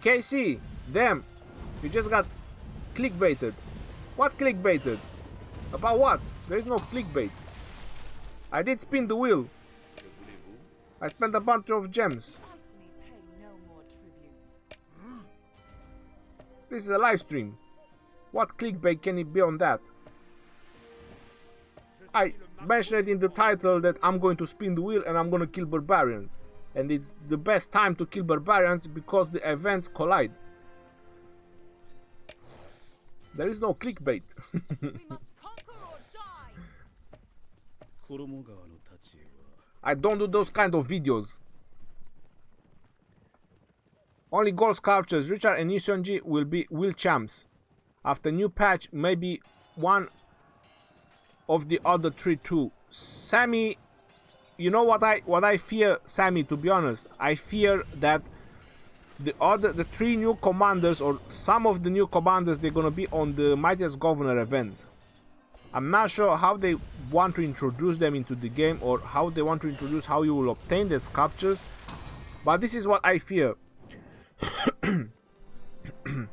KC, damn, you just got clickbaited. What clickbaited? About what? There is no clickbait. I did spin the wheel. I spent a bunch of gems. Icily pay no more tributes. This is a live stream. What clickbait can it be on that? I mentioned in the title that I'm going to spin the wheel and I'm going to kill barbarians. And it's the best time to kill barbarians because the events collide. There is no clickbait. We must conquer or die. 衣川の太刀は I don't do those kind of videos. Only gold sculptures. Richard and Nishanji will be wheel champs. After new patch, maybe one of the other three too. Sammy, you know what I fear, Sammy, to be honest? I fear that the three new commanders, or some of the new commanders, they're gonna be on the Mightiest Governor event. I'm not sure how they want to introduce them into the game, or how they want to introduce how you will obtain the sculptures, but this is what I fear.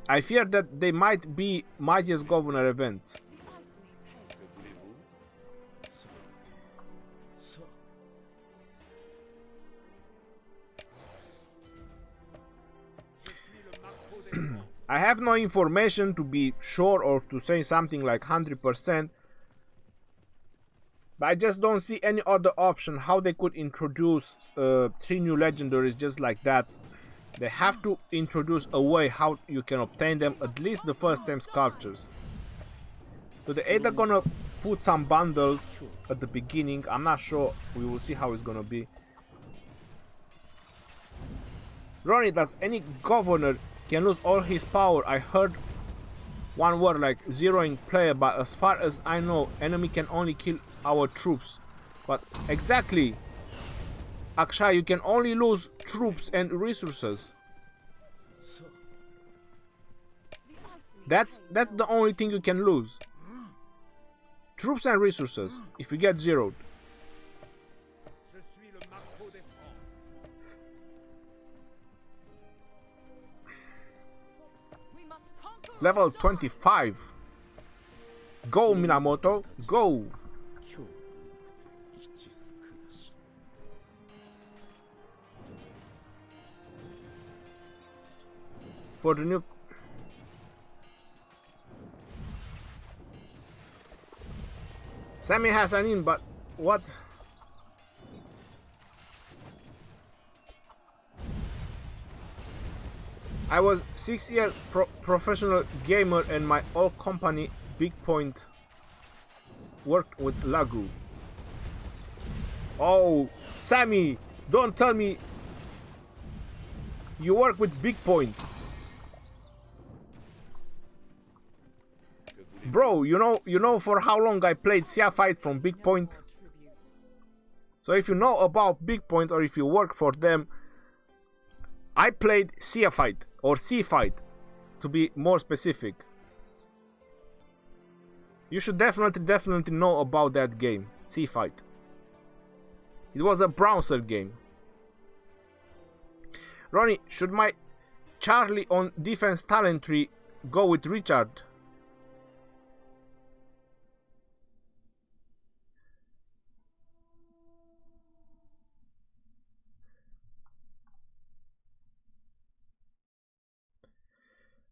I fear that they might be Mightiest Governor events. The Icily pay. さあ Je suis le marteau des Francs. I have no information to be sure or to say something like 100%, but I just don't see any other option how they could introduce three new legendaries just like that. They have to introduce a way how you can obtain them, at least the first 10 sculptures. So they're either gonna put some bundles at the beginning, I'm not sure, we will see how it's gonna be. Ronnie, does any governor can lose all his power? I heard one word like zeroing player, but as far as I know, enemy can only kill our troops. But exactly, Akshay, you can only lose troops and resources. さあ The Icily That's the only thing you can lose. Troops and resources, if you get zeroed. Je suis le marteau des Francs. We must conquer or Level die. 25. Go, Minamoto, go. 今日多くて基地少なし。 For the new... Sammy has an in, but what? I was 6 years professional gamer and my old company, Big Point, worked with Lagu. Oh, Sammy, don't tell me you work with Big Point. Bro, you know for how long I played Sia Fights from Big Point? Tributes. So if you know about Big Point or if you work for them, I played Sia Fight or Sea Fight to be more specific. You should definitely know about that game, Sea Fight. It was a browser game. Ronnie, should my Charlie on defense talent tree go with Richard?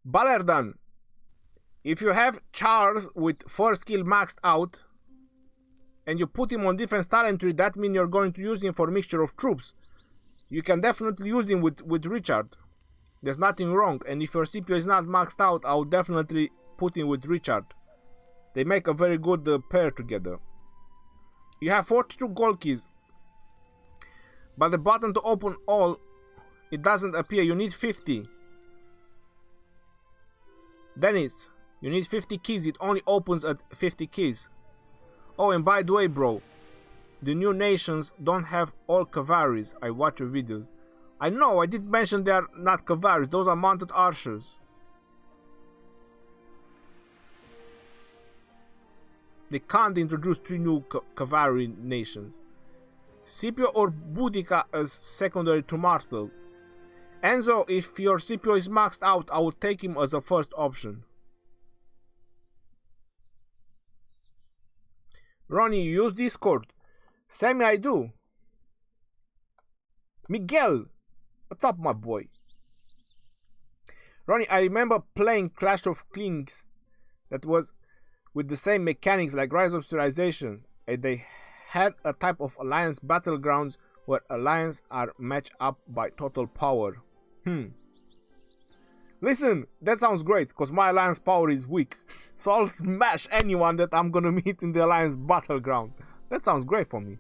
Balerdan, if you have Charles with 4 skill maxed out and you put him on defense talent tree, that means you're going to use him for mixture of troops. You can definitely use him with Richard. There's nothing wrong, and if your CPU is not maxed out, I would definitely put him with Richard. They make a very good pair together. You have 42 gold keys, but the button to open all it doesn't appear. You need 50. Dennis, you need 50 keys. It only opens at 50 keys. Oh, and by the way, bro, the new nations don't have all cavalries. I watch your videos. I know, I did mention they are not cavalries. Those are mounted archers. They can't introduce 3 new cavalry nations. Scipio or Boudica as secondary to Martel. Enzo, if your Scipio is maxed out, I would take him as a first option. Ronnie, you use Discord. Sammy, I do. Miguel, what's up, my boy? Ronnie, I remember playing Clash of Kings that was with the same mechanics like Rise of Civilization, and they had a type of alliance battlegrounds where alliances are matched up by total power. Listen, that sounds great, because my alliance power is weak. So I'll smash anyone that I'm gonna meet in the alliance battleground. That sounds great for me.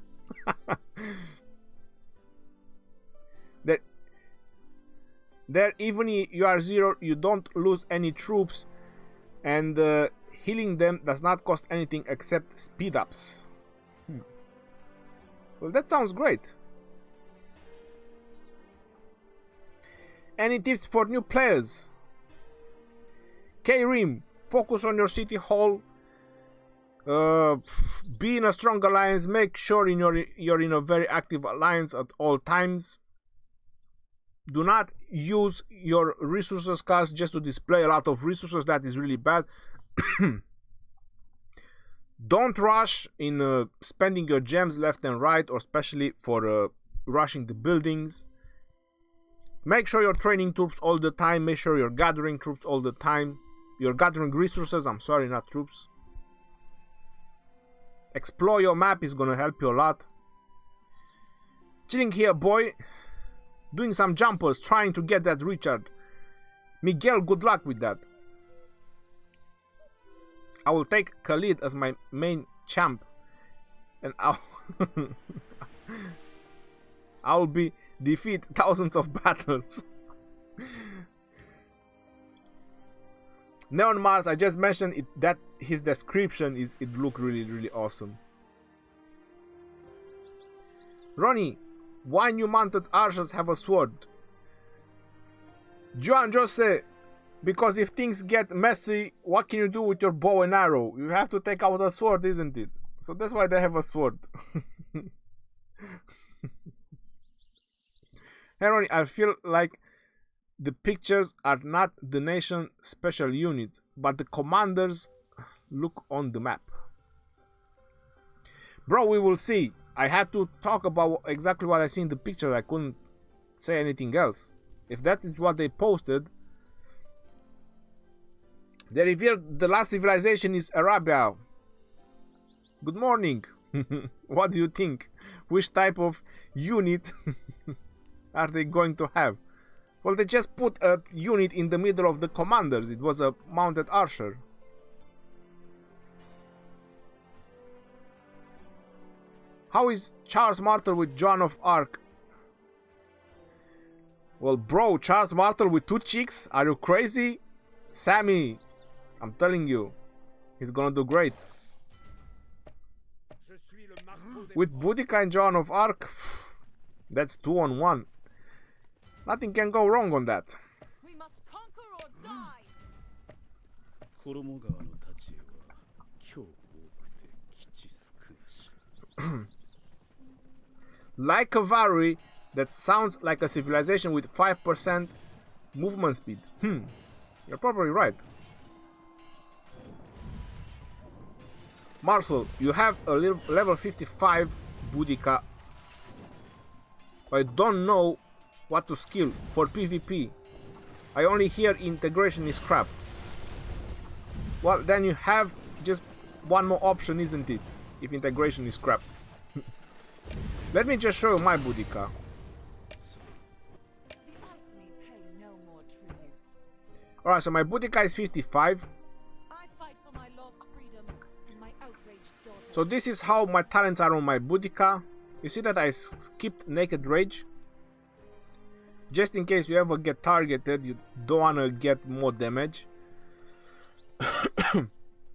There, even if you are 0, you don't lose any troops, and healing them does not cost anything except speed ups. Well, that sounds great. Any tips for new players? K-Rim, focus on your city hall. Be in a strong alliance. Make sure you're in a very active alliance at all times. Do not use your resources cost just to display a lot of resources. That is really bad. Don't rush in spending your gems left and right, or especially for rushing the buildings. Make sure you're training troops all the time. Make sure you're gathering troops all the time. You're gathering resources, I'm sorry, not troops. Explore your map is gonna help you a lot. Chilling here, boy. Doing some jumpers, trying to get that Richard. Miguel, good luck with that. I will take Khalid as my main champ, and I'll be defeat thousands of battles. Neon Mars, I just mentioned it, that his description is, it looked really awesome. Ronnie, why new mounted archers have a sword? Juan Jose, because if things get messy, what can you do with your bow and arrow? You have to take out a sword, isn't it? So that's why they have a sword. Hey Ronnie, I feel like the pictures are not the nation special unit, but the commanders look on the map. Bro, we will see. I had to talk about exactly what I see in the picture. I couldn't say anything else. If that is what they posted, they revealed the last civilization is Arabia. Good morning. What do you think? Which type of unit are they going to have? Well, they just put a unit in the middle of the commanders. It was a mounted archer. How is Charles Martel with Joan of Arc? Well, bro, Charles Martel with 2 chicks? Are you crazy? Sammy, I'm telling you, he's gonna do great. With Boudica and Joan of Arc, that's 2-on-1. Nothing can go wrong on that. We must conquer or die. Like cavalry, that sounds like a civilization with 5% movement speed. You're probably right. Marcel, you have a level 55 Boudica. I don't know what to skill for PvP. I only hear integration is crap. Well, then you have just one more option, isn't it? If integration is crap. Let me just show you my Boudica. Alright, so my Boudica is 55. I fight for my lost freedom and my outraged daughter. So this is how my talents are on my Boudica. You see that I skipped Naked Rage. Just in case you ever get targeted, you don't want to get more damage.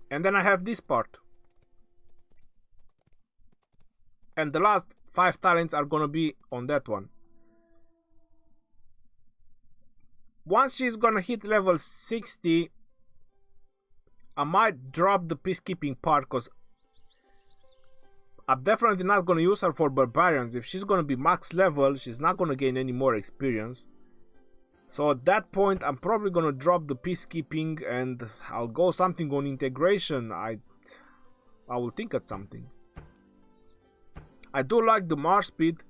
And then I have this part. And the last 5 talents are gonna be on that one. Once she's gonna hit level 60, I might drop the peacekeeping part, because I'm definitely not gonna use her for barbarians. If she's gonna be max level, she's not gonna gain any more experience. So at that point, I'm probably gonna drop the peacekeeping and I'll go something on integration. I will think at something. I do like the march speed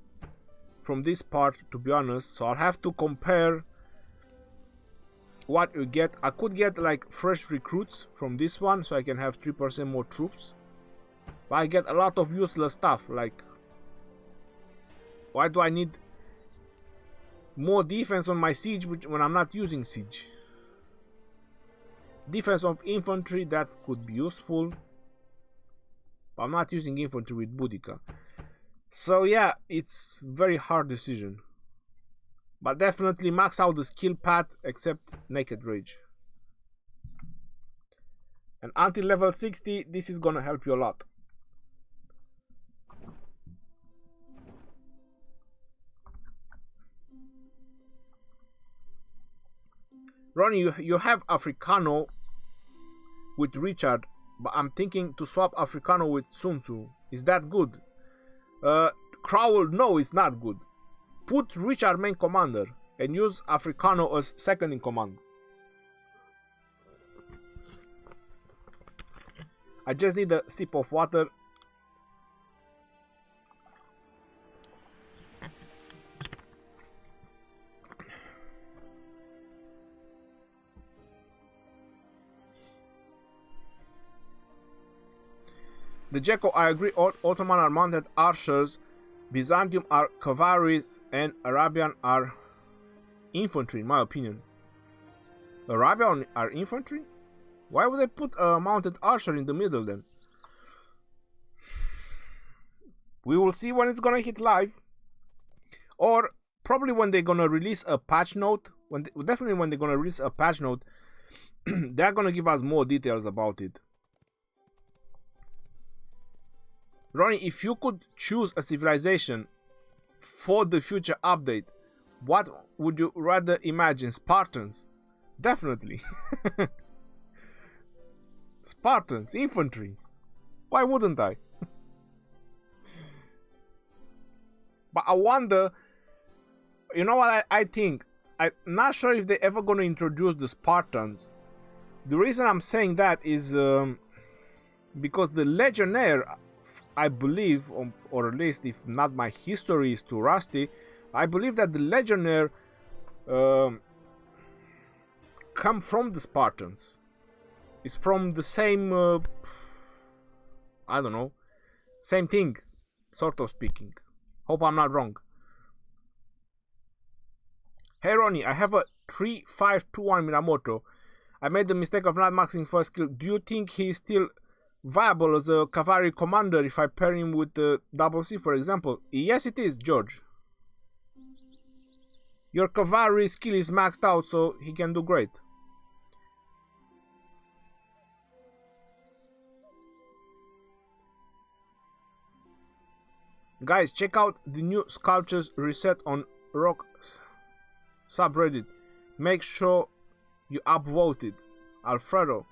from this part, to be honest, so I'll have to compare what you get. I could get like fresh recruits from this one, so I can have 3% more troops. But I get a lot of useless stuff, like why do I need more defense on my siege when I'm not using siege? Defense of infantry, that could be useful, but I'm not using infantry with Boudica. So yeah, it's very hard decision. But definitely max out the skill path except Naked Rage. And until level 60, this is gonna help you a lot. Ronnie, you have Africano with Richard, but I'm thinking to swap Africano with Sun Tzu. Is that good? Crowell, no, it's not good. Put Richard main commander and use Africano as second in command. I just need a sip of water. The Jekko, I agree, Ottoman are mounted archers, Byzantium are cavalries, and Arabian are infantry, in my opinion. Arabian are infantry? Why would they put a mounted archer in the middle then? We will see when it's gonna hit live. Or probably when they're gonna release a patch note. Definitely when they're gonna release a patch note, they're gonna give us more details about it. Ronnie, if you could choose a civilization for the future update, what would you rather imagine? Spartans? Definitely. Spartans, infantry. Why wouldn't I? But I wonder, you know what I think? I'm not sure if they're ever going to introduce the Spartans. The reason I'm saying that is because the Legionnaire, I believe, or at least if not my history is too rusty, I believe that the Legionnaire come from the Spartans. It's from the same, I don't know, same thing, sort of speaking. Hope I'm not wrong. Hey Ronnie, I have a 3521 Minamoto. I made the mistake of not maxing first skill. Do you think he's still viable as a cavalry commander if I pair him with the double C, for example? Yes, it is, George. Your cavalry skill is maxed out, so he can do great. Guys, check out the new sculptures reset on Rock subreddit. Make sure you upvote it. Alfredo.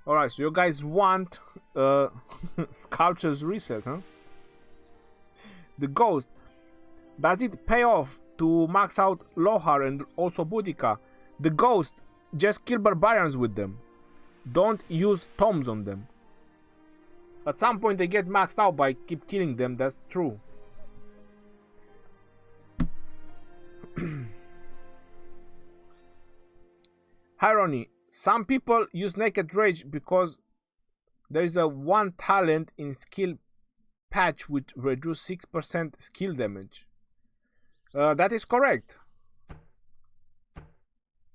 Alright, so you guys want sculptures reset, huh? The Ghost. Does it pay off to max out Lohar and also Boudica? The Ghost, just kill barbarians with them. Don't use tomes on them. At some point they get maxed out by keep killing them, that's true. Hi Ronnie, some people use Naked Rage because there is a one talent in skill patch which reduce 6% skill damage. That is correct.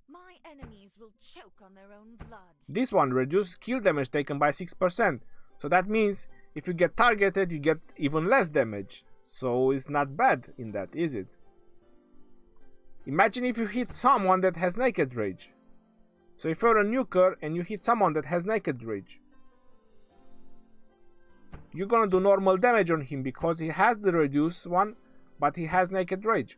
My enemies will choke on their own blood. This one reduces skill damage taken by 6%. So that means if you get targeted, you get even less damage. So it's not bad in that, is it? Imagine if you hit someone that has naked rage. So if you're a nuker and you hit someone that has naked rage, you're gonna do normal damage on him because he has the reduce one, but he has naked rage.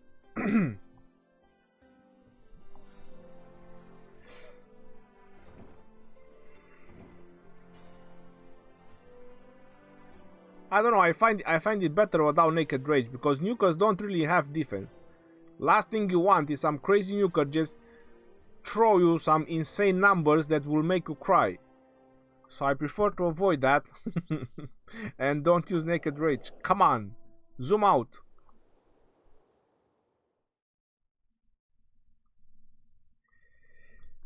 I don't know, I find it better without naked rage because nukers don't really have defense. Last thing you want is some crazy nuker just throw you some insane numbers that will make you cry. So I prefer to avoid that and don't use naked rage. Come on, zoom out.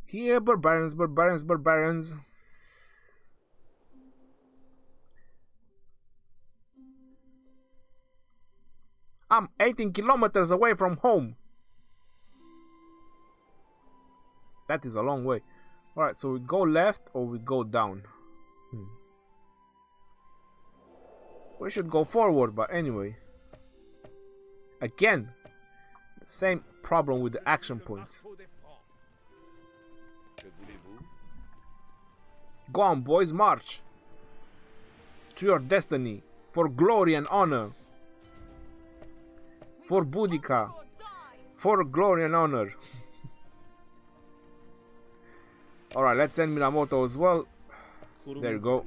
Here, barbarians, barbarians, barbarians. I'm 18 kilometers away from home. That is a long way. Alright, so we go left or we go down? We should go forward, but anyway. Again, the same problem with the action points. Go on, boys, march to your destiny, for glory and honor. For Boudica, for glory and honor. Alright, let's send Minamoto as well. There you go.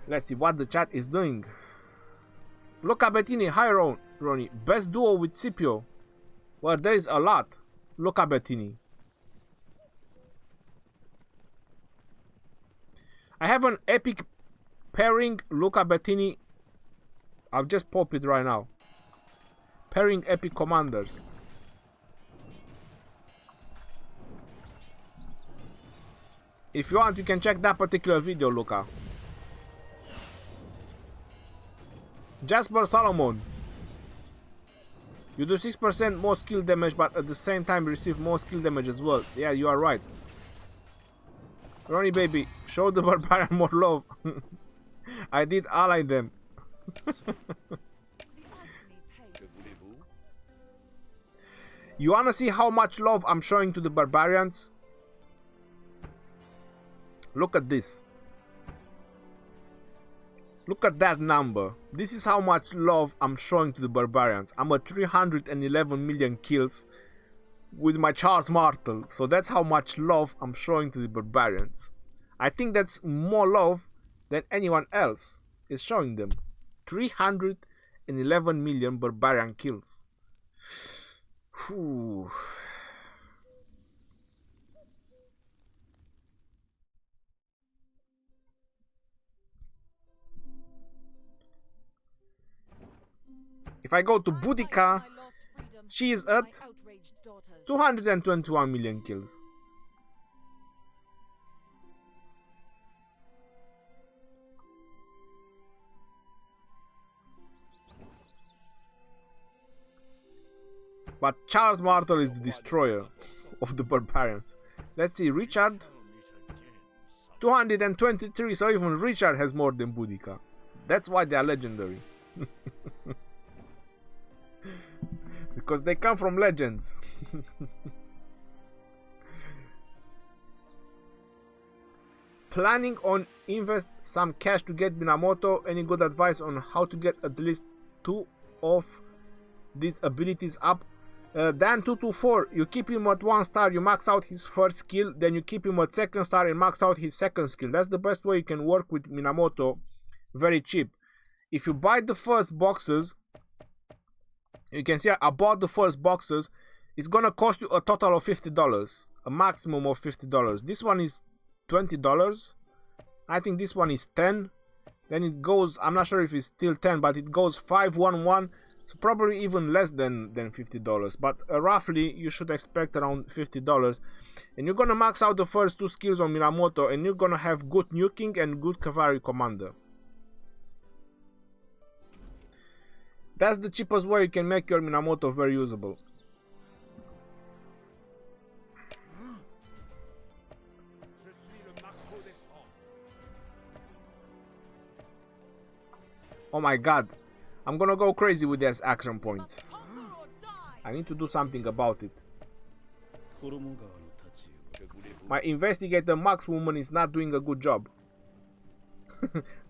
Let's see what the chat is doing. Luca Bettini, hi Ronnie. Best duo with Scipio. Well, there is a lot. Luca Bettini. I have an epic pairing, Luca Bettini. I'll just pop it right now. Pairing epic commanders. If you want, you can check that particular video, Luca. Jasper Solomon. You do 6% more skill damage, but at the same time receive more skill damage as well. Yeah, you are right. Ronnie baby, show the barbarian more love. I did ally them. You wanna see how much love I'm showing to the barbarians? Look at this. Look at that number. This is how much love I'm showing to the barbarians. I'm at 311 million kills with my Charles Martel. So that's how much love I'm showing to the barbarians. I think that's more love than anyone else is showing them. 311 million barbarian kills. Whew. If I go to Boudica, she is at 221 million kills. But Charles Martel is the destroyer of the barbarians. Let's see, Richard, 223, so even Richard has more than Boudica. That's why they are legendary. Because they come from legends. Planning on invest some cash to get Minamoto. Any good advice on how to get at least 2 of these abilities up? Dan 224, you keep him at 1 star, you max out his first skill, then you keep him at 2nd star and max out his 2nd skill. That's the best way you can work with Minamoto. Very cheap. If you buy the first boxes, you can see I bought the first boxes. It's gonna cost you a total of $50, a maximum of $50. This one is $20. I think this one is 10. Then it goes, I'm not sure if it's still 10, but it goes 511. So probably even less than $50, but roughly you should expect around $50. And you're gonna max out the first 2 skills on Minamoto, and you're gonna have good nuking and good cavalry commander. That's the cheapest way you can make your Minamoto very usable. Oh my god, I'm gonna go crazy with this action point. I need to do something about it. 衣川の太刀を My investigator Max Woman is not doing a good job.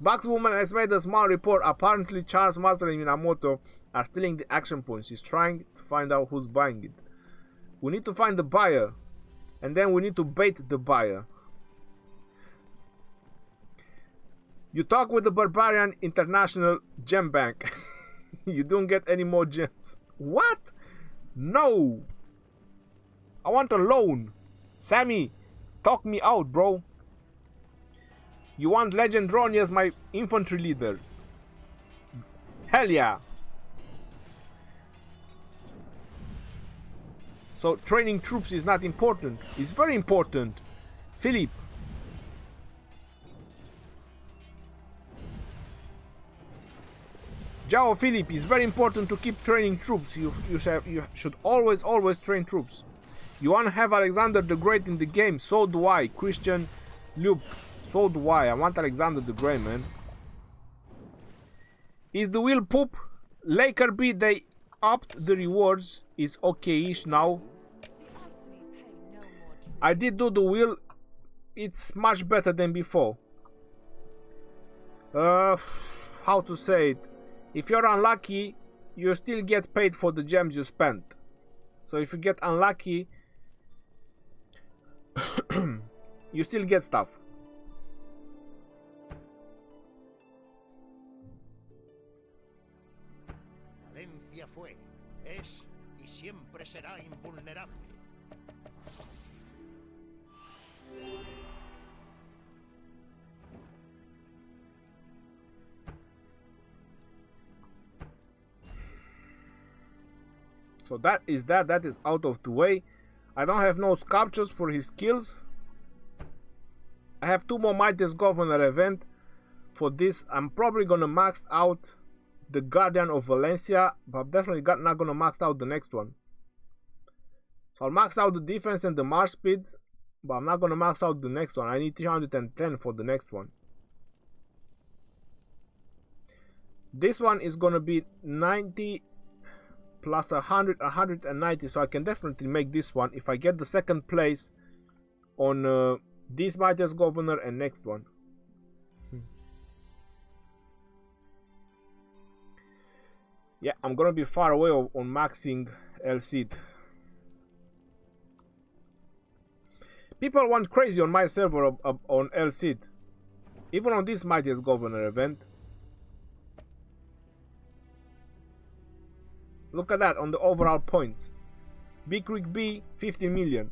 Max Woman has made a small report. Apparently Charles Martin and Minamoto are stealing the action points. She's trying to find out who's buying it. We need to find the buyer. And then we need to bait the buyer. You talk with the Barbarian International Gem Bank. You don't get any more gems. What? No. I want a loan. Sammy, talk me out, bro. You want Legend Ronnie as my infantry leader? Hell yeah. So training troops is not important. It's very important. Philip. Jao Philip, it's very important to keep training troops. You should always train troops. You want to have Alexander the Great in the game? So do I. Christian Luke. So do I. I want Alexander the Great, man. Is the wheel poop? Laker B, they upped the rewards. Is okay-ish now. I did do the wheel. It's much better than before. How to say it? If you're unlucky, you still get paid for the gems you spent. So if you get unlucky, you still get stuff. Valencia fue, es y siempre será invulnerable. So that is out of the way. I don't have no sculptures for his skills. I have 2 more Mightiest Governor event. For this, I'm probably gonna max out the Guardian of Valencia, but I'm definitely not gonna max out the next one. So I'll max out the defense and the march speed, but I'm not gonna max out the next one. I need 310 for the next one. This one is gonna be 90 plus 100, 190, so I can definitely make this one if I get the second place on this Mightiest Governor and next one. Yeah, I'm gonna be far away on maxing El Cid. People went crazy on my server on El Cid, even on this Mightiest Governor event. Look at that on the overall points. Big Creek B, 15 million.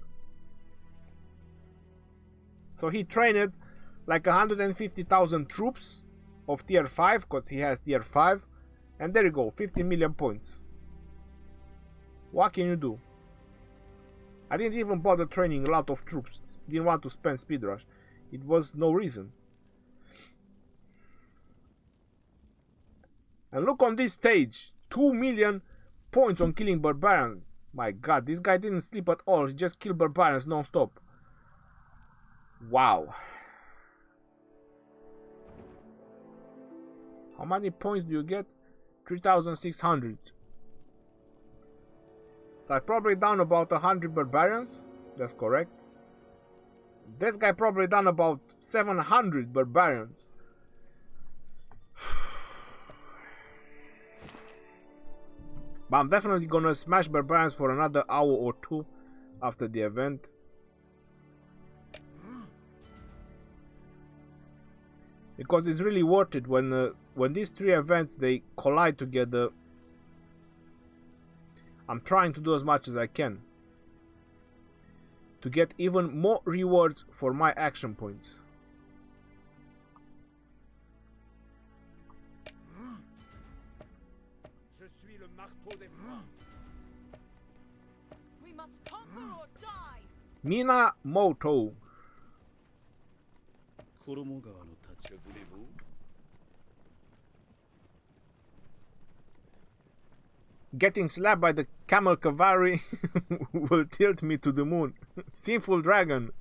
So he trained like 150,000 troops of tier 5, because he has tier 5. And there you go, 15 million points. What can you do? I didn't even bother training a lot of troops. Didn't want to spend speed rush. It was no reason. And look on this stage, 2 million points on killing Barbarian. My god, this guy didn't sleep at all. He just killed Barbarians non-stop. Wow. How many points do you get? 3,600. So I probably done about 100 Barbarians. That's correct. This guy probably done about 700 Barbarians. But I'm definitely gonna smash Barbarians for another hour or 2 after the event. Because it's really worth it when these 3 events they collide together. I'm trying to do as much as I can to get even more rewards for my action points. Je suis le marteau des francs. We must conquer or die. Minamoto. 衣川の太刀 voulez-vous? Getting slapped by the camel cavalry will tilt me to the moon. Sinful dragon.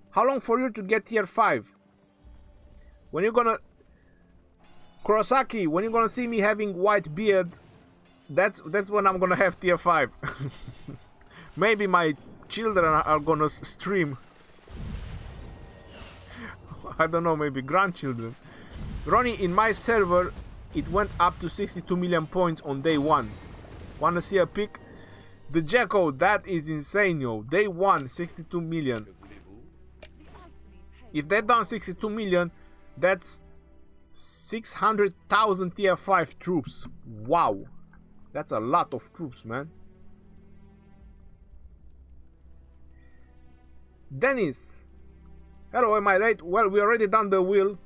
How long for you to get tier 5? When you gonna... Kurosaki, when you're gonna see me having white beard, that's when I'm gonna have tier 5. Maybe my children are gonna stream. I don't know, maybe grandchildren. Ronnie, in my server, it went up to 62 million points on day 1. Wanna see a pic? The Jacko, that is insane, yo. Day 1, 62 million. If they done 62 million, that's 600,000 tier 5 troops. Wow. That's a lot of troops, man. Dennis. Hello, am I late? Well, we already done the wheel.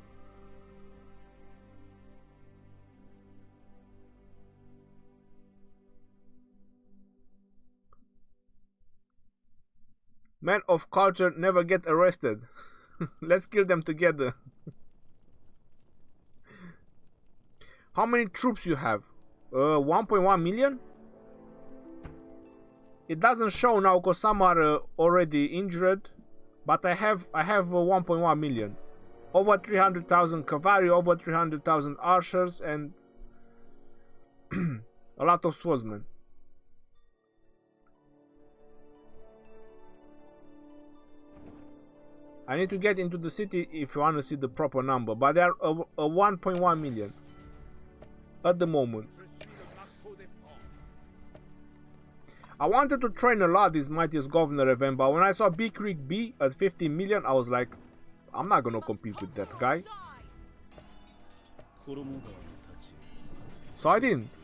Men of culture never get arrested. Let's kill them together. How many troops you have? 1.1 million? It doesn't show now because some are already injured, but I have 1.1 million. Over 300,000 cavalry, over 300,000 archers, and a lot of swordsmen. I need to get into the city if you want to see the proper number, but they are a 1.1 million at the moment. I wanted to train a lot this Mightiest Governor event, but when I saw Big Creek B at 15 million, I was like, I'm not gonna compete with that guy. So I didn't.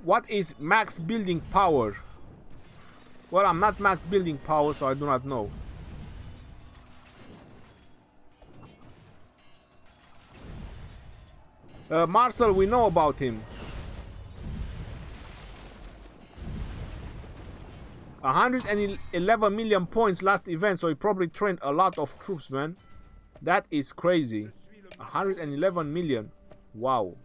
What is max building power? Well, I'm not max building power, so I do not know. Marcel, we know about him. 111 million points last event, so he probably trained a lot of troops, man. That is crazy. 111 million. Wow.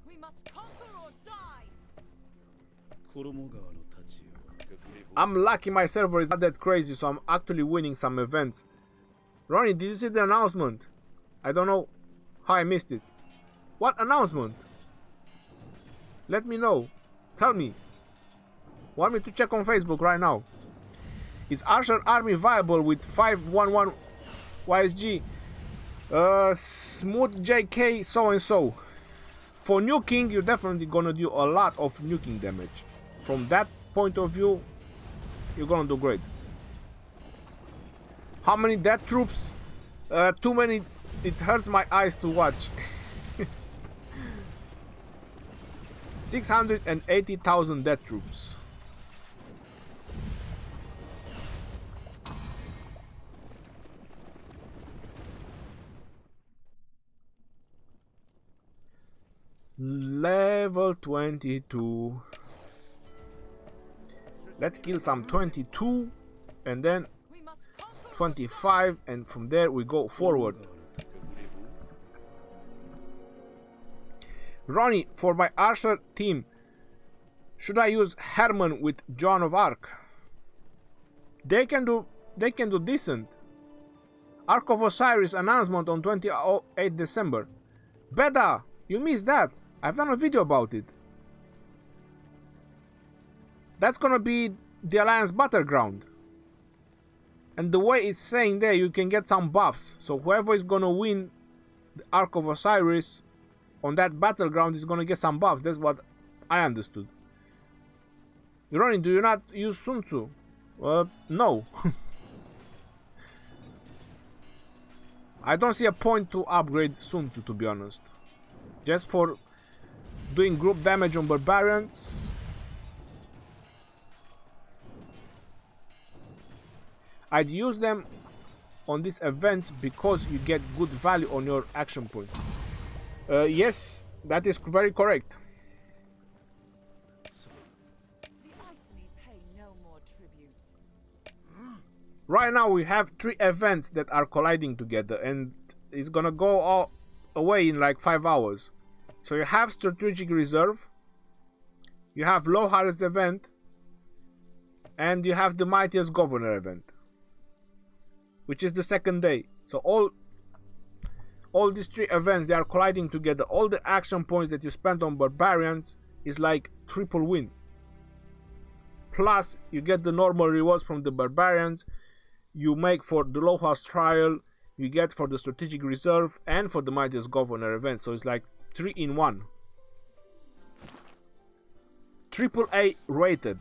We must conquer or die. I'm lucky my server is not that crazy, so I'm actually winning some events. Ronnie, did you see the announcement? I don't know how I missed it. What announcement? Let me know. Tell me. Want me to check on Facebook right now? Is Archer Army viable with 511 YSG? Smooth JK so and so. For nuking, you're definitely gonna do a lot of nuking damage. From that point of view, you're gonna do great. How many dead troops? Too many. It hurts my eyes to watch. 680,000 dead troops. Level 22. Let's kill some 22 and then 25, and from there we go forward. Ronnie, for my Archer team, should I use Herman with Joan of Arc? They can do decent. Ark of Osiris announcement on 28 December. Beta, you missed that. I've done a video about it. That's gonna be the Alliance Battleground. And the way it's saying there, you can get some buffs. So whoever is gonna win the Ark of Osiris on that battleground is gonna get some buffs. That's what I understood. Ronnie, do you not use Sun Tzu? No. I don't see a point to upgrade Sun Tzu, to be honest. Just for doing group damage on barbarians. I'd use them on these events because you get good value on your action points. Yes, that is very correct. The Iceni pay no more tributes. Right now we have 3 events that are colliding together, and it's gonna go all away in like 5 hours. So you have Strategic Reserve, you have Low Hardest event, and you have the Mightiest Governor event. which is the second day. So all these 3 events, they are colliding together. All the action points that you spent on Barbarians is like triple win. Plus you get the normal rewards from the Barbarians you make for the Low House Trial, you get for the Strategic Reserve, and for the Mightiest Governor event. So it's like 3 in 1. AAA rated.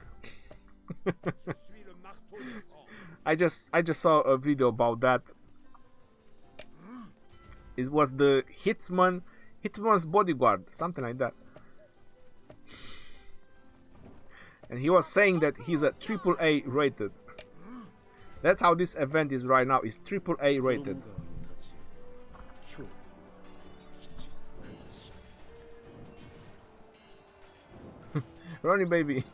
I just saw a video about that. It was the Hitman's Bodyguard, something like that. And he was saying that he's a AAA rated. That's how this event is right now. It's AAA rated. Ronnie baby,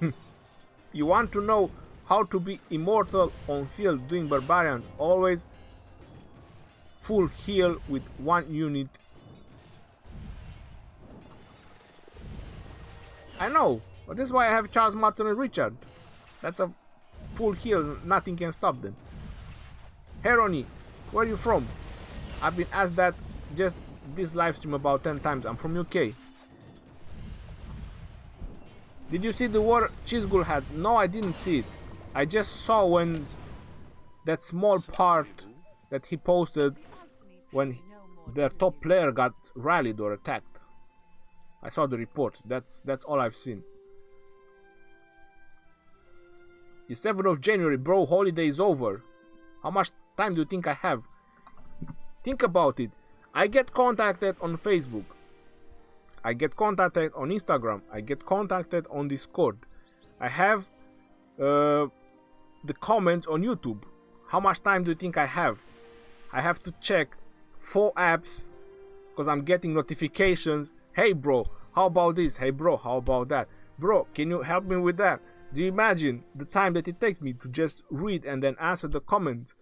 you want to know how to be immortal on field doing Barbarians? Always full heal with 1 unit. I know, but that's why I have Charles, Martin and Richard. That's a full heal, nothing can stop them. Hey Ronnie, where are you from? I've been asked that just this live stream about 10 times. I'm from UK. Did you see the war Chizgul had? No, I didn't see it. I just saw when that small part that he posted when their top player got rallied or attacked. I saw the report. That's all I've seen. The 7th of January, bro, holiday is over. How much time do you think I have? Think about it. I get contacted on Facebook. I get contacted on Instagram. I get contacted on Discord. I have the comments on YouTube. How much time do you think I have? I have to check 4 apps because I'm getting notifications. Hey bro, how about this? Hey bro, how about that? Bro, can you help me with that? Do you imagine the time that it takes me to just read and then answer the comments?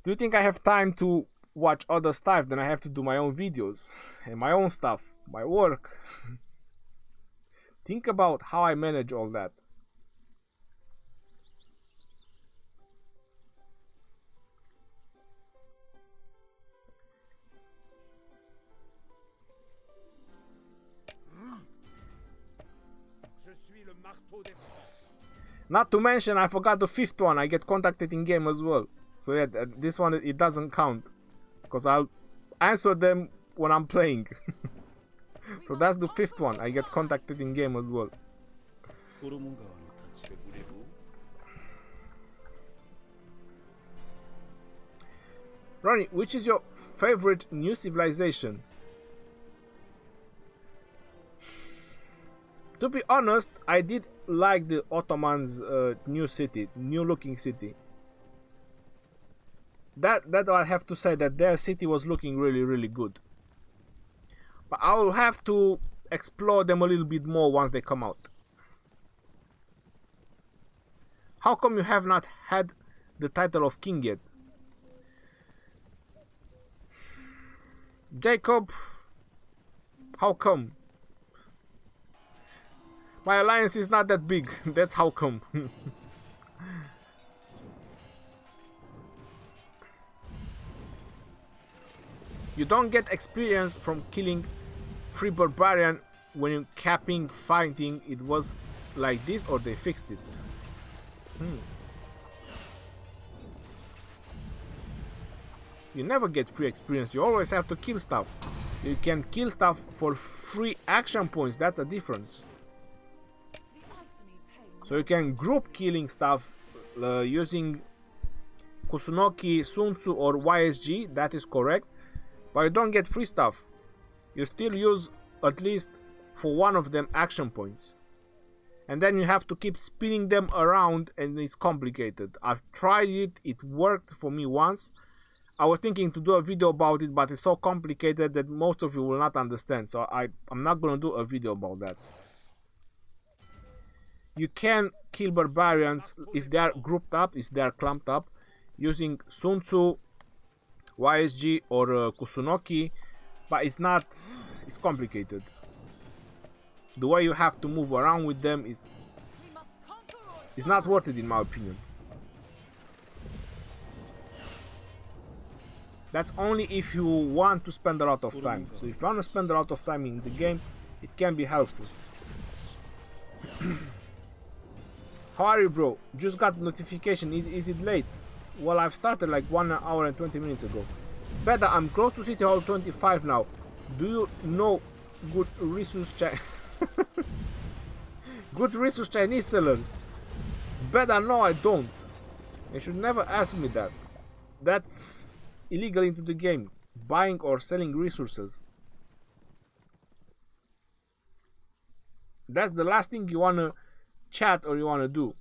Do you think I have time to watch other stuff? Then I have to do my own videos and my own stuff, my work. Think about how I manage all that. Not to mention, I forgot the 5th one. I get contacted in game as well. So yeah, this one, it doesn't count because I'll answer them when I'm playing. So that's the 5th one. I get contacted in game as well. Ronnie, which is your favorite new civilization? To be honest, I did like the Ottomans' new city, new looking city. That I have to say that their city was looking really good. But I will have to explore them a little bit more once they come out. How come you have not had the title of king yet? Jacob, how come? My alliance is not that big, that's how come. You don't get experience from killing free barbarian when you're capping fighting. It was like this or they fixed it. You never get free experience, you always have to kill stuff. You can kill stuff for free action points, that's a difference. So you can group killing stuff using Kusunoki, Sun Tzu or YSG, that is correct. But you don't get free stuff. You still use at least for one of them action points. And then you have to keep spinning them around and it's complicated. I've tried it, it worked for me once. I was thinking to do a video about it, but it's so complicated that most of you will not understand. So I'm not going to do a video about that. You can kill barbarians if they are grouped up, if they are clumped up, using Sun Tzu, YSG or Kusunoki, but it's complicated. The way you have to move around with them is not worth it in my opinion. That's only if you want to spend a lot of time. So if you want to spend a lot of time in the game, it can be helpful. How are you, bro? Just got notification. Is it late? Well, I've started like 1 hour and 20 minutes ago. Better, I'm close to City Hall 25 now. Do you know good resource good resource Chinese sellers? Better, no, I don't. You should never ask me that. That's illegal into the game. Buying or selling resources. That's the last thing you wanna chat or you wanna do.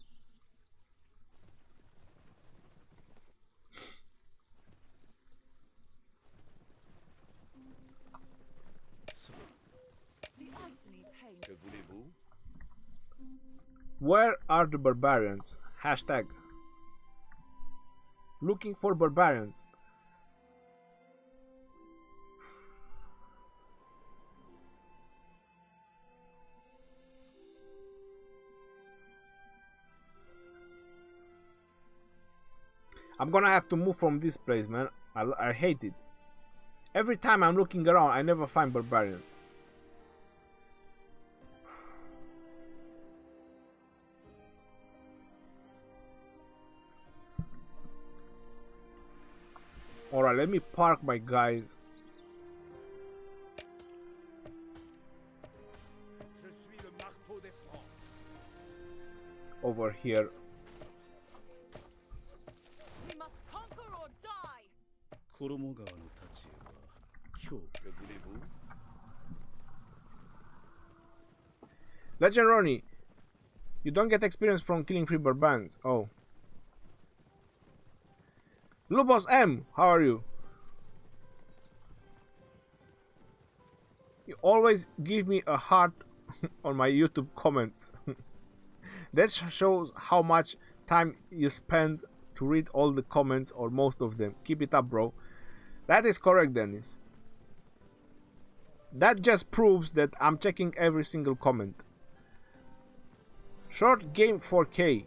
Where are the barbarians? Hashtag. Looking for barbarians. I'm gonna have to move from this place, man. I hate it. Every time I'm looking around, I never find barbarians. Alright, let me park my guys. Over here. We must conquer or die. Legend Ronnie, you don't get experience from killing 3 barbarians. Oh. Lubos M, how are you? You always give me a heart on my YouTube comments. That shows how much time you spend to read all the comments or most of them. Keep it up, bro. That is correct, Dennis. That just proves that I'm checking every single comment. Short game 4K.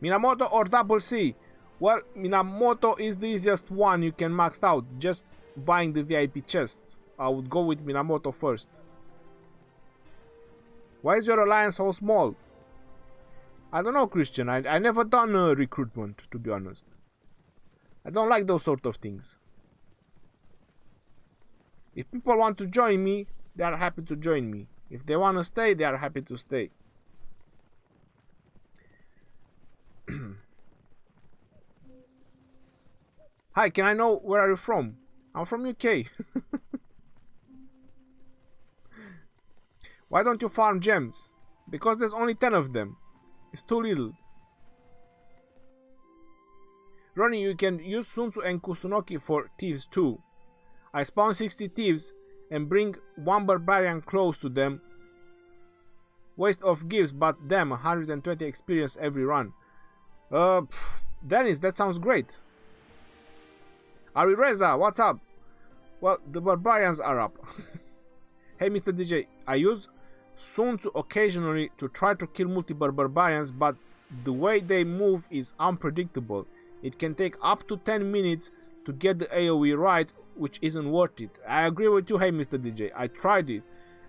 Minamoto or double C? Well, Minamoto is the easiest one you can max out, just buying the VIP chests. I would go with Minamoto first. Why is your alliance so small? I don't know, Christian. I never done recruitment, to be honest. I don't like those sort of things. If people want to join me, they are happy to join me. If they want to stay, they are happy to stay. Hi, can I know where are you from? I'm from UK. Why don't you farm gems? Because there's only 10 of them. It's too little. Ronnie, you can use Sun Tzu and Kusunoki for thieves too. I spawn 60 thieves and bring 1 barbarian close to them. Waste of gifts, but them 120 experience every run. Dennis, that sounds great. Ari Reza, what's up? Well, the barbarians are up. Hey, Mr. DJ, I use Sun Tzu occasionally to try to kill multiple barbarians, but the way they move is unpredictable. It can take up to 10 minutes to get the AoE right, which isn't worth it. I agree with you, hey Mr. DJ, I tried it.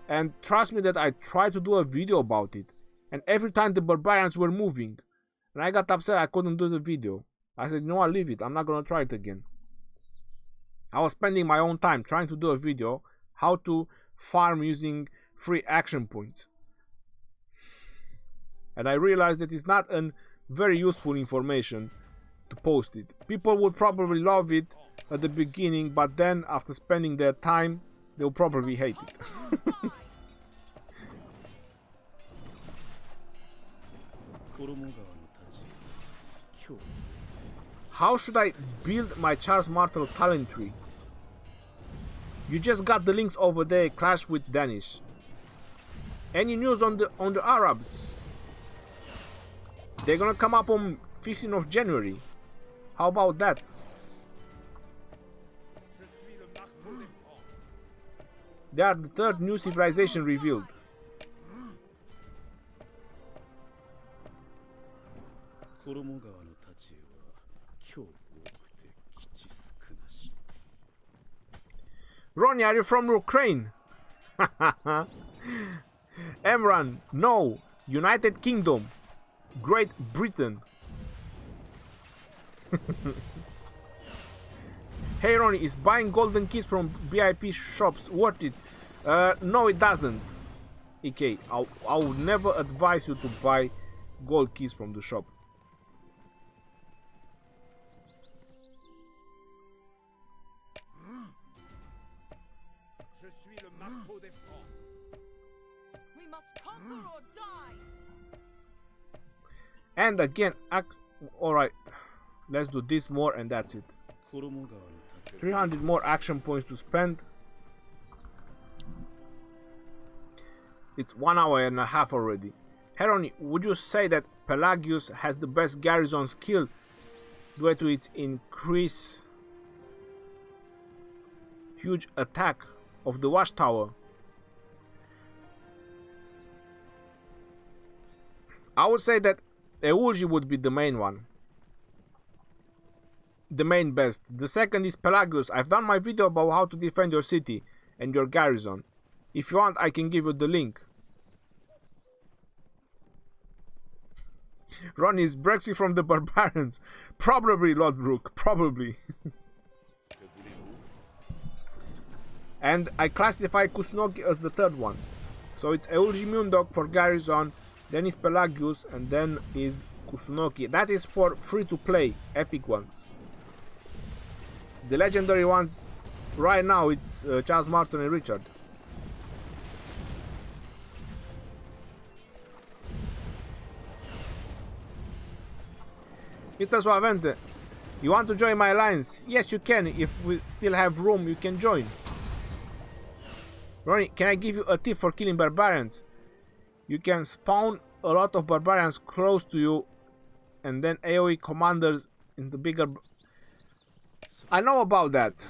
And trust me that I tried to do a video about it. And every time the barbarians were moving. And I got upset I couldn't do the video. I said, you know what, leave it, I'm not gonna try it again. I was spending my own time trying to do a video how to farm using free action points. And I realized that it's not a very useful information to post it. People would probably love it at the beginning, but then after spending their time, they'll probably hate it. How should I build my Charles Martel talent tree? You just got the links over there. Clash with Danish. Any news on the Arabs? They're gonna come up on 15th of January. How about that? They are the 3rd new civilization revealed. Ronnie, are you from Ukraine? Emran, no. United Kingdom. Great Britain. Hey Ronnie, is buying golden keys from VIP shops worth it? No, it doesn't. Okay, I would never advise you to buy gold keys from the shop. We must conquer or die. And again, alright, let's do this more and that's it. 300 more action points to spend. It's 1 hour and a half already. Heroni, would you say that Pelagius has the best garrison skill due to its increase huge attack of the watchtower? I would say that Eulji would be the main one. The main best. The second is Pelagius. I've done my video about how to defend your city and your garrison. If you want, I can give you the link. Ron is Brexit from the Barbarians. Probably, Lord Brook. Probably. And I classify Kusunoki as the third one. So it's Eulji Mundok for garrison, then is Pelagius, and then is Kusunoki. That is for free-to-play, epic ones. The legendary ones, right now, it's Charles Martin and Richard. It's a Suavente. You want to join my alliance? Yes, you can. If we still have room, you can join. Ronnie, can I give you a tip for killing barbarians? You can spawn a lot of barbarians close to you and then AoE commanders in the bigger... I know about that,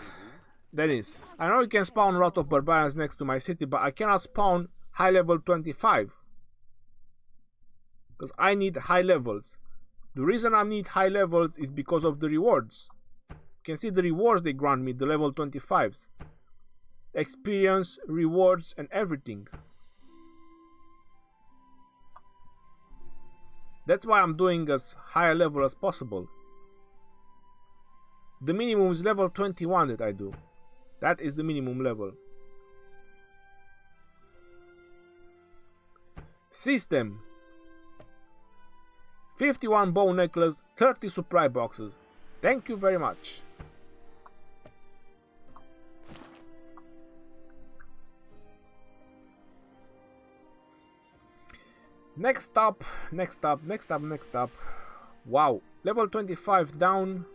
Dennis. I know you can spawn a lot of barbarians next to my city, but I cannot spawn high level 25. Because I need high levels. The reason I need high levels is because of the rewards. You can see the rewards they grant me, the level 25s. Experience, rewards, and everything. That's why I'm doing as high a level as possible. The minimum is level 21 that I do. That is the minimum level. System. 51 bow necklace, 30 supply boxes. Thank you very much. Next up. Wow, level 25 down.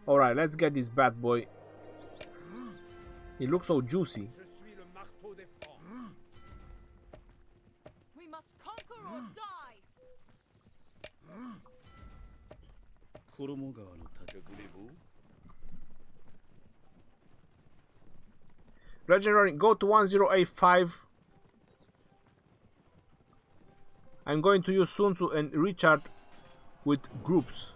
Alright, let's get this bad boy. It looks so juicy. We must conquer or die. Legendary, go to 1085. I'm going to use Sun Tzu and Richard with groups.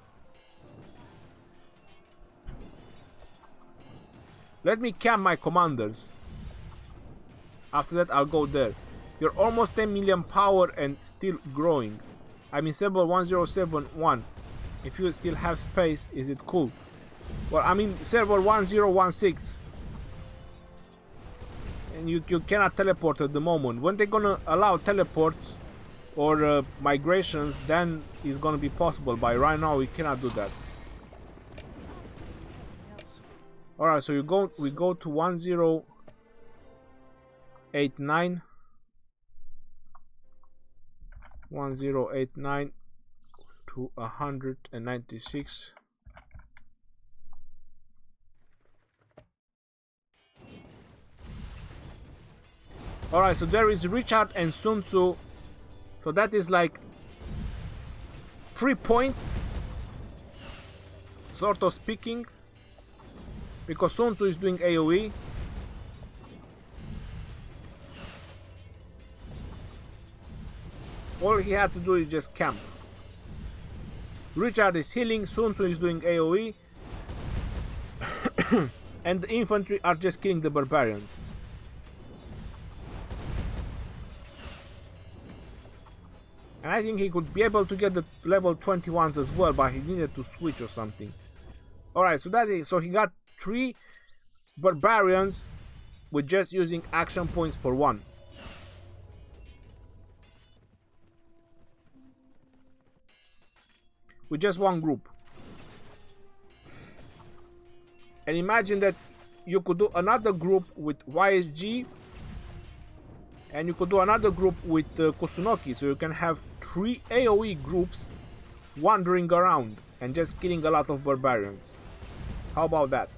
Let me camp my commanders. After that I'll go there. You're almost 10 million power and still growing. I'm in server 1071. If you still have space, is it cool? Well, I'm in server 1016. And you cannot teleport at the moment. When they're gonna allow teleports or migrations, then it's gonna be possible. But right now we cannot do that. Alright, so we go to 1089. 1089 to 196. Alright, so there is Richard and Sun Tzu. So that is like 3 points, sort of speaking. Because Sun Tzu is doing AoE. All he had to do is just camp. Richard is healing, Sun Tzu is doing AoE. And the infantry are just killing the barbarians. And I think he could be able to get the level 21s as well, but he needed to switch or something. Alright, so he got 3 barbarians with just using action points for 1. With just 1 group. And imagine that you could do another group with YSG, and you could do another group with Kusunoki, so you can have 3 AoE groups wandering around and just killing a lot of barbarians. How about that?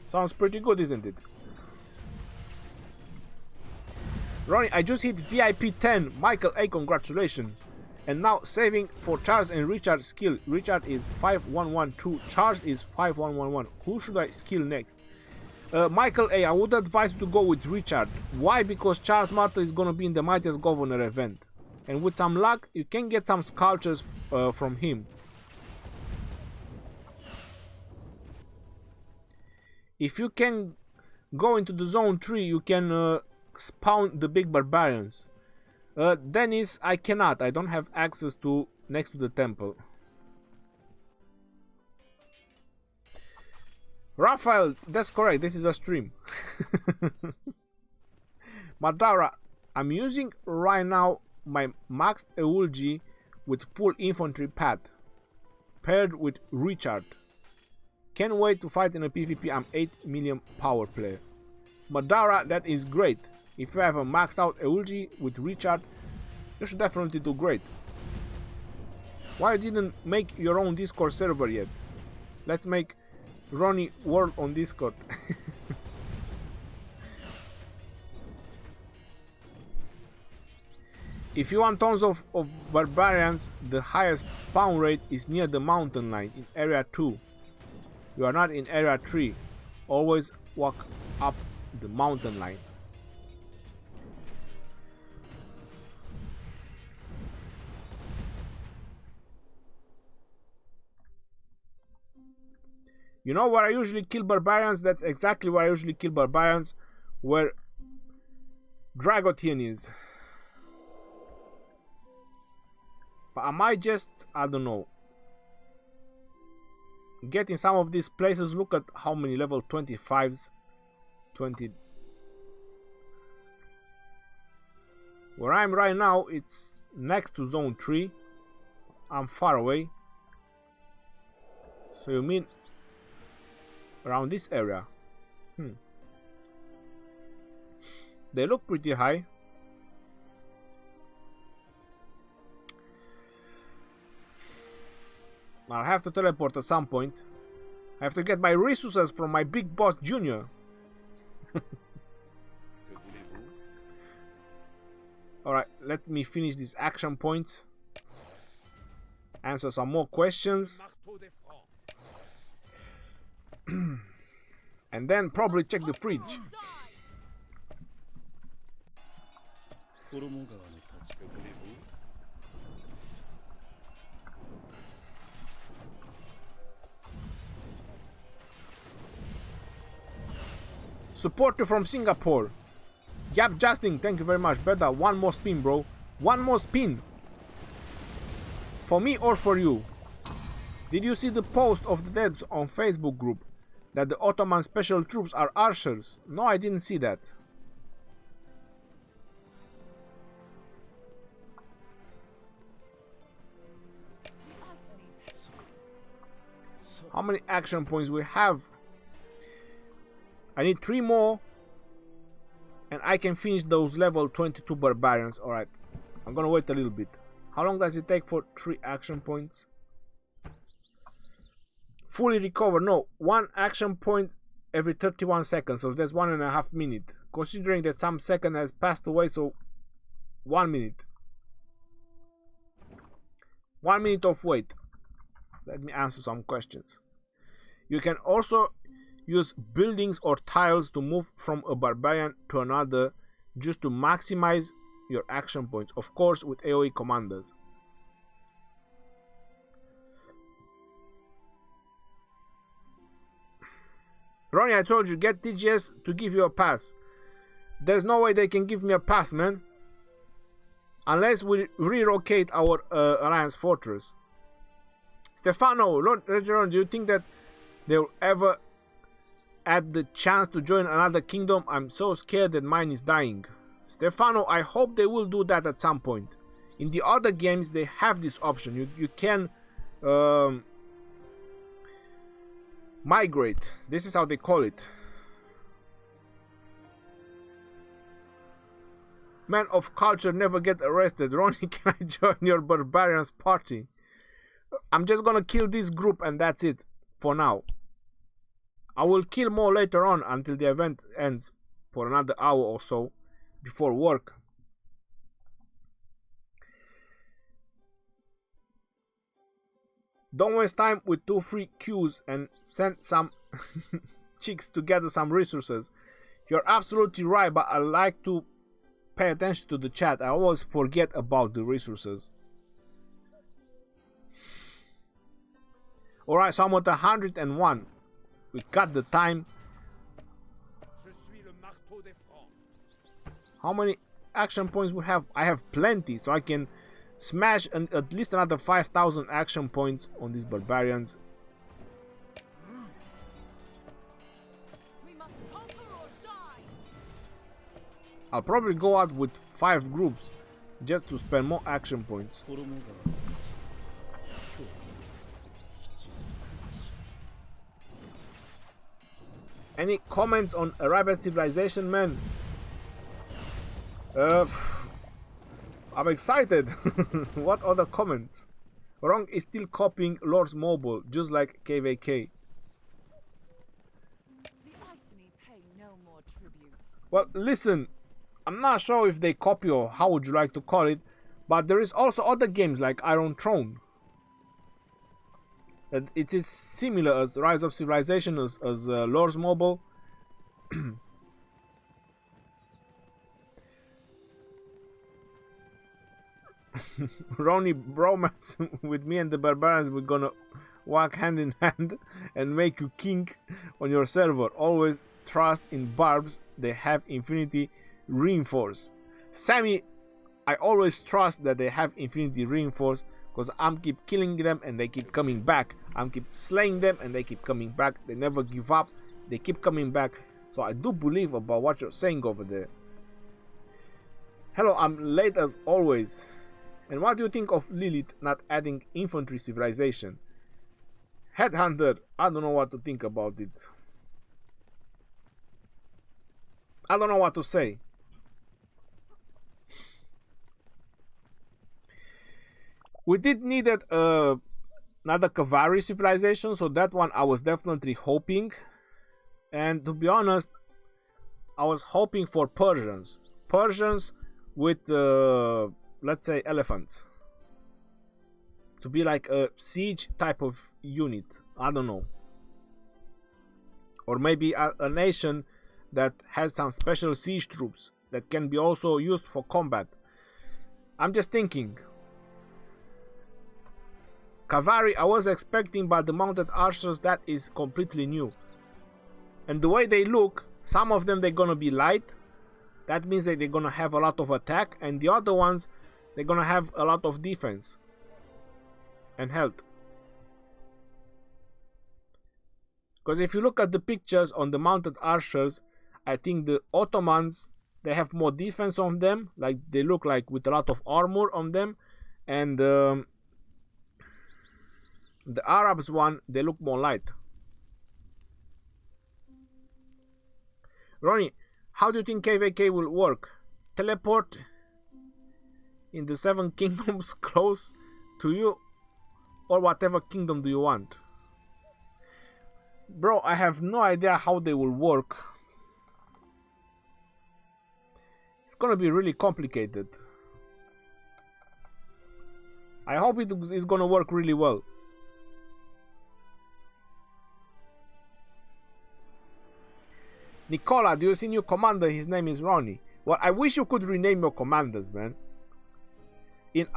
Sounds pretty good, isn't it? Ronnie, I just hit VIP 10. Michael A, congratulations. And now saving for Charles and Richard's skill. Richard is 5112. Charles is 5111. Who should I skill next? Michael A, I would advise you to go with Richard. Why? Because Charles Martel is going to be in the Mightiest Governor event. And with some luck, you can get some sculptures from him. If you can go into the zone 3, you can spawn the big barbarians. Dennis, I cannot. I don't have access to next to the temple. Raphael, that's correct. This is a stream. Madara, I'm using right now my maxed Eulgi with full infantry pad, paired with Richard. Can't wait to fight in a PvP. I'm 8 million power player. Madara, that is great. If you have a maxed out Eulgi with Richard, you should definitely do great. Why you didn't make your own Discord server yet? Let's make Ronnie World on Discord. If you want tons of barbarians, the highest spawn rate is near the mountain line in area 2. You are not in area 3. Always walk up the mountain line. You know where I usually kill barbarians? That's exactly where I usually kill barbarians. Where Dragotian is. But I might just, I don't know, get in some of these places. Look at how many level 25s. 20. Where I'm right now, it's next to zone 3. I'm far away. So you mean around this area? They look pretty high. I'll have to teleport at some point. I have to get my resources from my big boss Junior. Alright, let me finish these action points. Answer some more questions. And then probably check the fridge. Support you from Singapore. Yap Justin, thank you very much. Better, one more spin, bro. One more spin. For me or for you? Did you see the post of the devs on Facebook group that the Ottoman special troops are archers? No, I didn't see that. How many action points we have? I need 3 more and I can finish those level 22 barbarians. Alright, I'm gonna wait a little bit. How long does it take for 3 action points? Fully recover, no, 1 action point every 31 seconds, so that's 1.5 minutes. Considering that some second has passed away, so 1 minute. 1 minute of wait. Let me answer some questions. You can also use buildings or tiles to move from a barbarian to another just to maximize your action points, of course with AoE commanders. Ronnie, I told you, get TGS to give you a pass. There's no way they can give me a pass, man. Unless we relocate our Alliance Fortress. Stefano, Lord Regeron, do you think that they'll ever add the chance to join another kingdom? I'm so scared that mine is dying. Stefano, I hope they will do that at some point. In the other games, they have this option. You can migrate. This is how they call it. Man of culture never get arrested. Ronnie, can I join your barbarians party? I'm just gonna kill this group and that's it for now. I will kill more later on until the event ends for another hour or so before work. Don't waste time with 2 free queues and send some chicks to gather some resources. You're absolutely right, but I like to pay attention to the chat. I always forget about the resources. Alright, so I'm at 101. We got the time. How many action points we have? I have plenty, so I can smash at least another 5,000 action points on these barbarians. We must conquer or die. I'll probably go out with 5 groups just to spend more action points. Any comments on Arabian Civilization, man? I'm excited. What other comments? Wrong is still copying Lord's Mobile, just like KVK. The Iceni pay no more tributes. Well, listen, I'm not sure if they copy or how would you like to call it, but there is also other games like Iron Throne. It is similar as Rise of Civilization, as Lord's Mobile. Ronnie bromance with me and the barbarians, we're gonna walk hand in hand and make you king on your server. Always trust in barbs, they have infinity reinforce. Sammy, I always trust that they have infinity reinforce because I'm keep killing them and they keep coming back. I'm keep slaying them and they keep coming back. They never give up, they keep coming back. So I do believe about what you're saying over there. Hello, I'm late as always. And what do you think of Lilith not adding infantry civilization? Headhunter, I don't know what to think about it. I don't know what to say. We did need another cavalry civilization, so that one I was definitely hoping. And to be honest, I was hoping for Persians. Persians with, let's say, elephants. To be like a siege type of unit. I don't know. Or maybe a nation that has some special siege troops that can be also used for combat. I'm just thinking. Cavalry I was expecting, but the mounted archers, that is completely new. And the way they look, some of them they're gonna be light. That means that they're gonna have a lot of attack, and the other ones they're gonna have a lot of defense and health. Because if you look at the pictures on the mounted archers, I think the Ottomans, they have more defense on them, like they look like with a lot of armor on them, and the Arabs one, they look more light. Ronnie, how do you think KVK will work? Teleport in the 7 kingdoms close to you, or whatever kingdom do you want? Bro, I have no idea how they will work. It's gonna be really complicated. I hope it is gonna work really well. Nicola, do you see new commander? His name is Ronnie. Well, I wish you could rename your commanders, man. In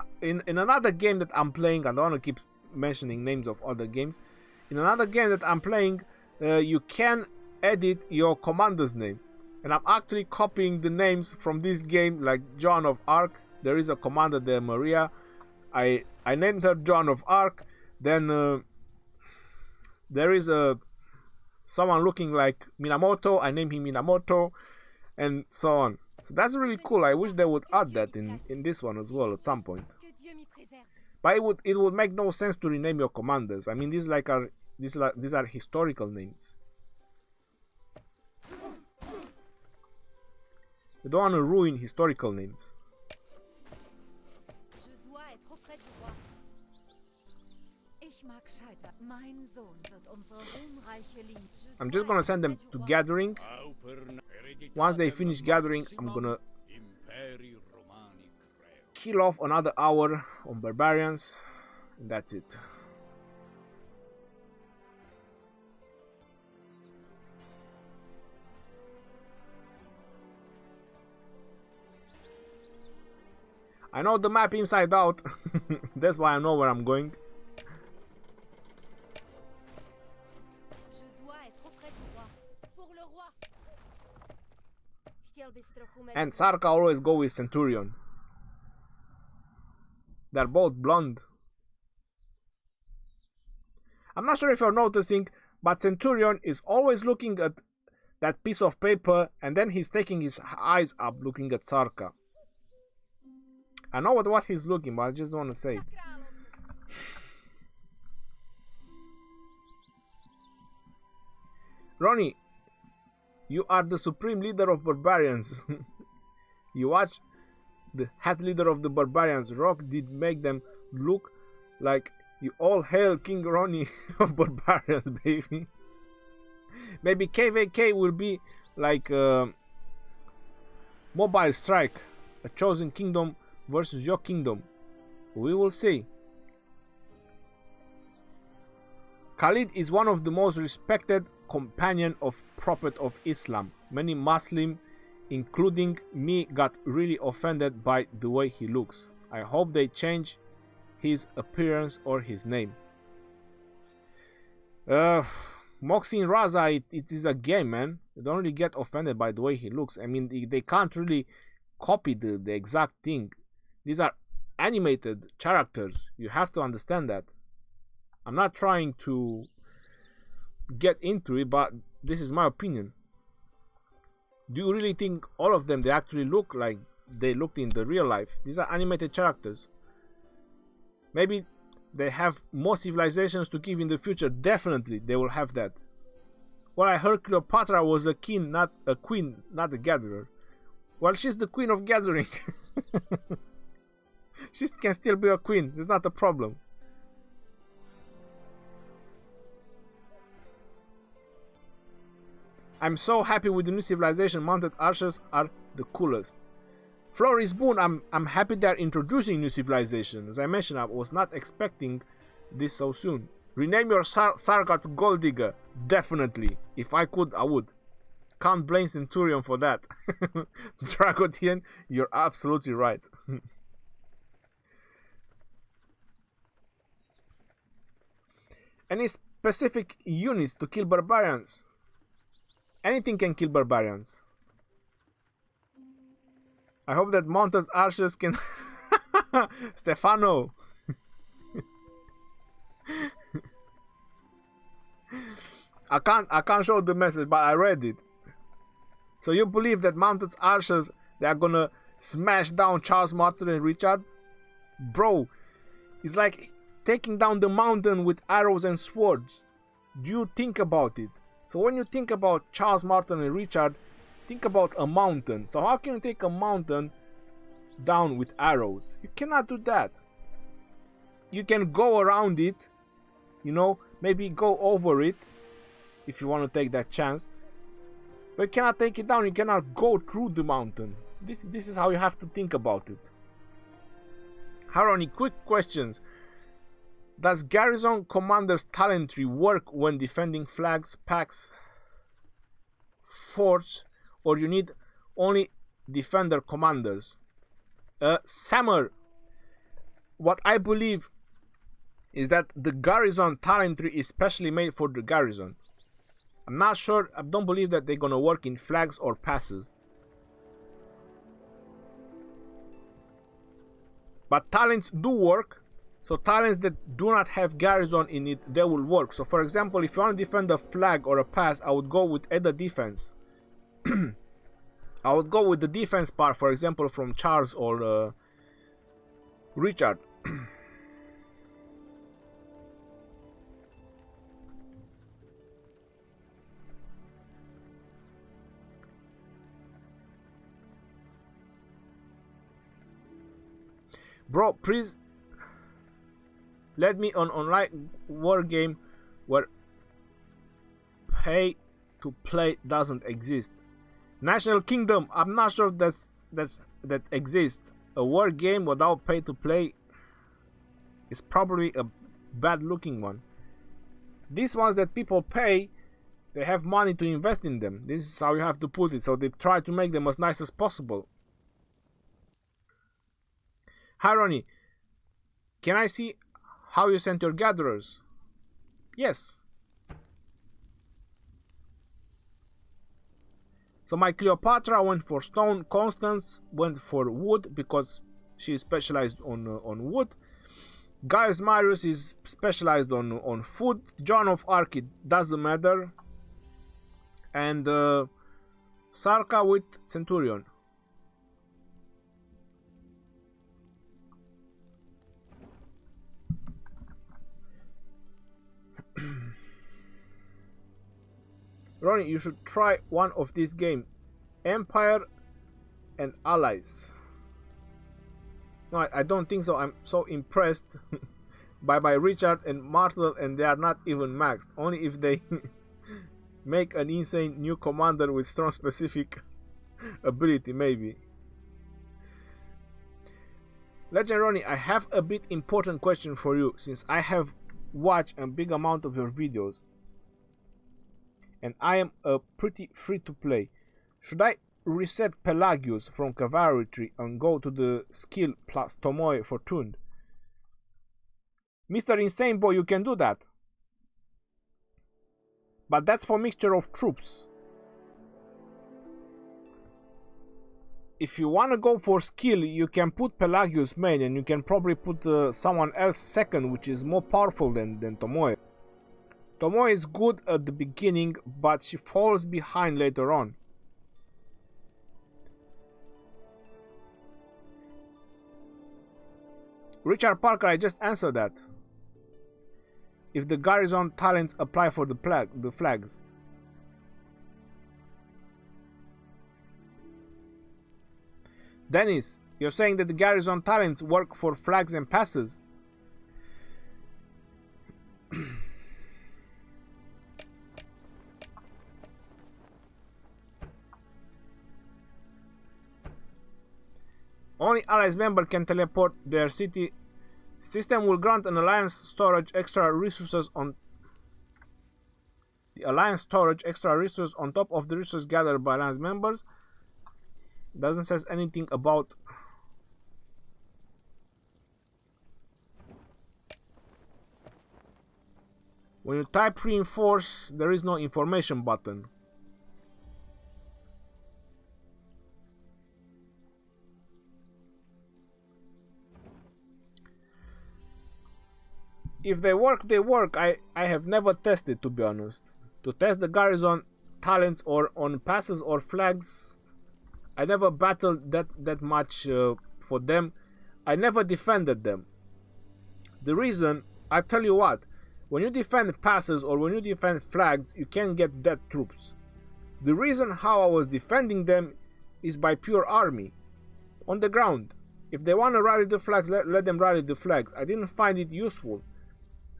another game that I'm playing, I don't want to keep mentioning names of other games. In another game that I'm playing, you can edit your commander's name. And I'm actually copying the names from this game, like Joan of Arc. There is a commander there, Maria. I named her Joan of Arc. Then there is someone looking like Minamoto. I named him Minamoto, and so on. So that's really cool. I wish they would add that in this one as well at some point. But it would make no sense to rename your commanders. I mean, these are historical names. You don't want to ruin historical names. I'm just gonna send them to gathering. Once they finish gathering, I'm gonna kill off another hour on barbarians, and that's it. I know the map inside out. That's why I know where I'm going. And Sarka always go with Centurion. They're both blonde. I'm not sure if you're noticing, but Centurion is always looking at that piece of paper, and then he's taking his eyes up looking at Sarka. I know what he's looking, but I just want to say it. Ronnie, you are the supreme leader of barbarians. You watch the head leader of the barbarians. Rock did make them look like you. All hail King Ronnie of barbarians, baby. Maybe KVK will be like Mobile Strike, a chosen kingdom versus your kingdom. We will see. Khalid is one of the most respected companion of Prophet of Islam. Many Muslims, including me, got really offended by the way he looks. I hope they change his appearance or his name. Moxie and Raza, it is a game, man. You don't really get offended by the way he looks. I mean, they can't really copy the exact thing. These are animated characters. You have to understand that. I'm not trying to get into it, but this is my opinion. Do you really think all of them, they actually look like they looked in the real life? These are animated characters. Maybe they have more civilizations to give in the future. Definitely they will have that. Well, I heard Cleopatra was a king, not a queen, not a gatherer. Well, she's the queen of gathering. She can still be a queen. It's not a problem. I'm so happy with the new civilization. Mounted archers are the coolest. Floris Boone, I'm happy they're introducing new civilization. As I mentioned, I was not expecting this so soon. Rename your Sarka to Gold Digger. Definitely. If I could, I would. Can't blame Centurion for that. Dragotian, you're absolutely right. Any specific units to kill barbarians? Anything can kill barbarians. I hope that mounted archers can... Stefano! I can't show the message, but I read it. So you believe that mounted archers, they are gonna smash down Charles Martin and Richard? Bro, it's like taking down the mountain with arrows and swords. Do you think about it? So when you think about Charles Martin and Richard, think about a mountain. So how can you take a mountain down with arrows? You cannot do that. You can go around it, you know, maybe go over it if you want to take that chance. But you cannot take it down. You cannot go through the mountain. This is how you have to think about it. Haroni, quick questions. Does Garrison Commander's talent tree work when defending flags, packs, forts, or you need only defender commanders? Sammer, what I believe is that the Garrison talent tree is specially made for the Garrison. I'm not sure. I don't believe that they're gonna work in flags or passes. But talents do work. So talents that do not have garrison in it, they will work. So for example, if you want to defend a flag or a pass, I would go with either defense. I would go with the defense part, for example, from Charles or Richard. Bro, please let me on online war game where pay to play doesn't exist. National Kingdom, I'm not sure that exists. A war game without pay to play is probably a bad looking one. These ones that people pay, they have money to invest in them. This is how you have to put it. So they try to make them as nice as possible. Hi Ronnie, can I see how you sent your gatherers? Yes. So my Cleopatra went for stone, Constance went for wood because she is specialized on wood. Gaius Marius is specialized on food. John of Arc, it doesn't matter. And Sarka with Centurion. Ronnie, you should try one of these games. Empire and Allies. No, I don't think so. I'm so impressed by Richard and Martel, and they are not even maxed. Only if they make an insane new commander with strong specific ability, maybe. Legend Ronnie, I have a bit important question for you, since I have watched a big amount of your videos. And I am a pretty free to play. Should I reset Pelagius from cavalry and go to the skill plus Tomoe for tuned? Mr. Insane Boy, you can do that. But that's for mixture of troops. If you want to go for skill, you can put Pelagius main and you can probably put someone else second, which is more powerful than Tomoe. Tomoe is good at the beginning, but she falls behind later on. Richard Parker, I just answered that. If the garrison talents apply for the flags. Dennis, you're saying that the garrison talents work for flags and passes? Only allies member can teleport their city. System will grant an alliance storage extra resources on the alliance storage extra resources on top of the resources gathered by alliance members. Doesn't say anything about when you type reinforce, there is no information button. If they work, they work. I have never tested, to be honest. To test the garrison talents or on passes or flags, I never battled that much for them. I never defended them. The reason, I tell you what, when you defend passes or when you defend flags, you can get dead troops. The reason how I was defending them is by pure army. On the ground. If they want to rally the flags, let them rally the flags. I didn't find it useful.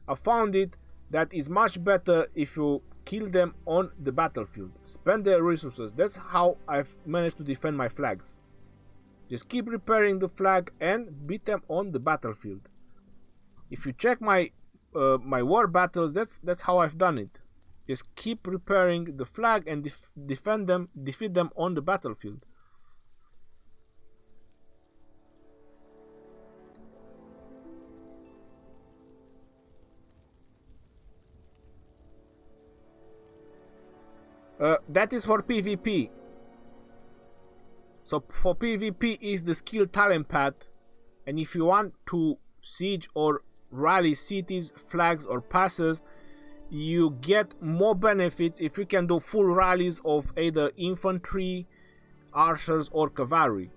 I found it that is much better if you kill them on the battlefield. Spend their resources. That's how I've managed to defend my flags. Just keep repairing the flag and beat them on the battlefield. If you check my my war battles, that's how I've done it. Just keep repairing the flag and defeat them on the battlefield. That is for PvP. So for PvP is the skill talent path, and if you want to siege or rally cities, flags or passes, you get more benefits if you can do full rallies of either infantry, archers or cavalry.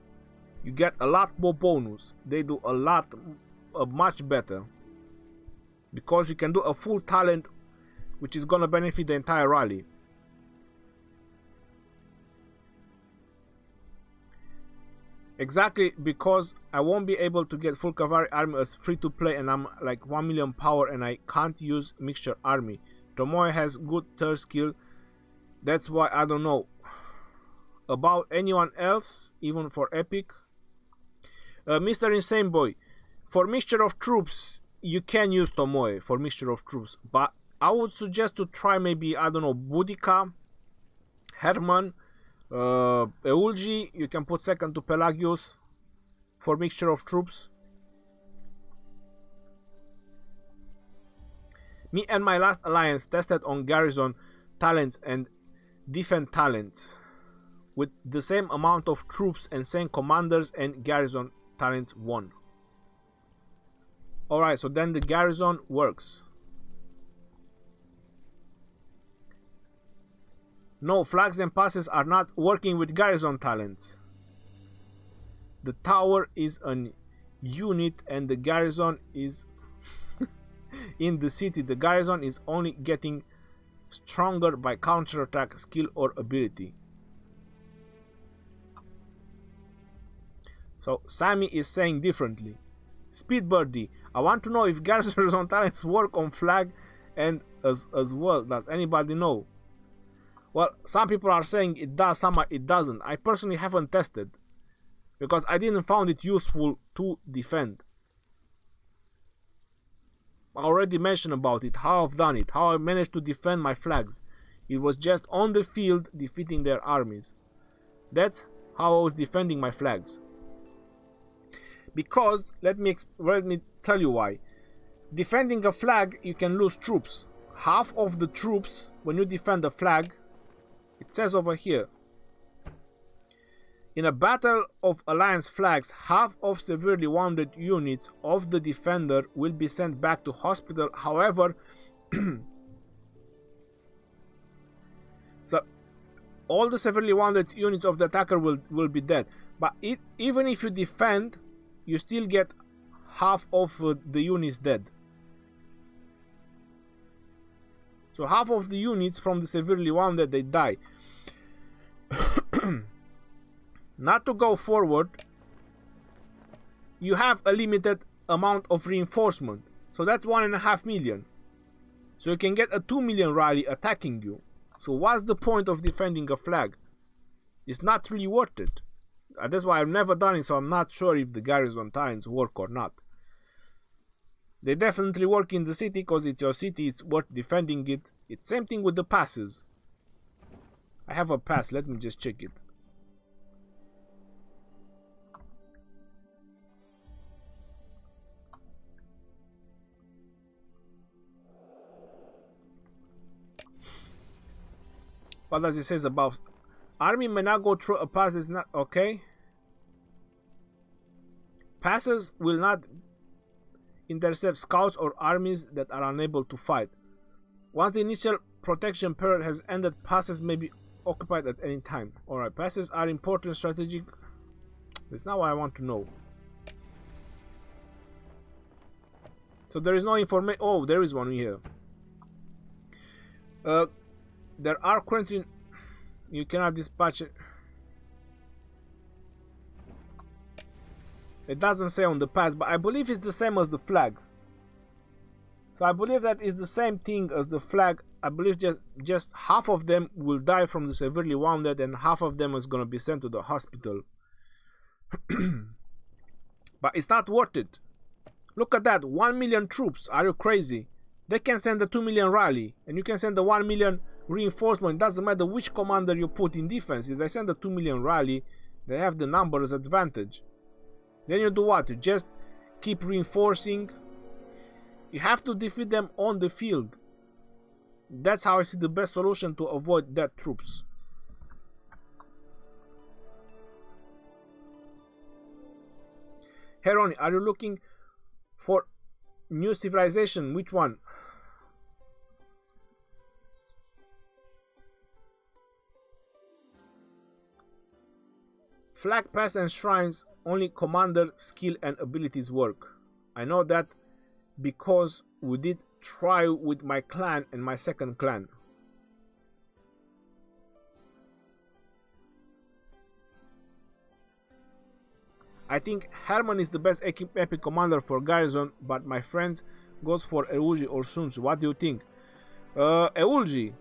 You get a lot more bonus. They do much better, because you can do a full talent, which is gonna benefit the entire rally. Exactly, because I won't be able to get full cavalry army as free to play, and I'm like 1 million power and I can't use mixture army. Tomoe has good third skill. That's why I don't know about anyone else, even for epic. Mr. Insane Boy, for mixture of troops you can use Tomoe for mixture of troops, but I would suggest to try maybe, I don't know, Boudica, Herman, Eulgi. You can put second to Pelagius for mixture of troops. Me and my last alliance tested on garrison talents and defense talents with the same amount of troops and same commanders, and garrison talents won. Alright, so then the garrison works. No, flags and passes are not working with garrison talents. The tower is a unit and the garrison is in the city. The garrison is only getting stronger by counterattack skill or ability. So Sammy is saying differently. Speedbirdie, I want to know if garrison talents work on flag and as well. Does anybody know? Well, some people are saying it does, some it doesn't. I personally haven't tested because I didn't find it useful to defend. I already mentioned about it, how I've done it, how I managed to defend my flags. It was just on the field defeating their armies. That's how I was defending my flags. Because, let me tell you why. Defending a flag, you can lose troops. Half of the troops, when you defend a flag, it says over here, in a battle of alliance flags, half of severely wounded units of the defender will be sent back to hospital. However, so all the severely wounded units of the attacker will be dead. But even if you defend, you still get half of the units dead. So half of the units from the severely wounded, they die. Not to go forward, you have a limited amount of reinforcement. So that's 1.5 million. So you can get a 2 million rally attacking you. So what's the point of defending a flag? It's not really worth it. That's why I've never done it, so I'm not sure if the garrison talents work or not. They definitely work in the city because it's your city, it's worth defending it. It's same thing with the passes. I have a pass, let me just check it. What does it say about army may not go through a pass? Is not okay. Passes will not intercept scouts or armies that are unable to fight. Once the initial protection period has ended, passes may be occupied at any time. Alright, passes are important strategic. That's not what I want to know. So there is no information. Oh, there is one here. There are currently, you cannot dispatch it. It doesn't say on the pass, but I believe it's the same as the flag. So I believe that is the same thing as the flag. I believe just half of them will die from the severely wounded and half of them is going to be sent to the hospital. But it's not worth it. Look at that, 1 million troops. Are you crazy? They can send a 2 million rally and you can send a 1 million reinforcement. It doesn't matter which commander you put in defense. If they send a 2 million rally, they have the numbers advantage. Then you do what? You just keep reinforcing. You have to defeat them on the field. That's how I see the best solution to avoid dead troops. Hey Ronnie, are you looking for new civilization? Which one? Flag pass and shrines, only commander skill and abilities work. I know that because we did try with my clan and my second clan. I think Herman is the best epic commander for Garrison, but my friends goes for Eulji or Sun Tzu. What do you think? Eulji,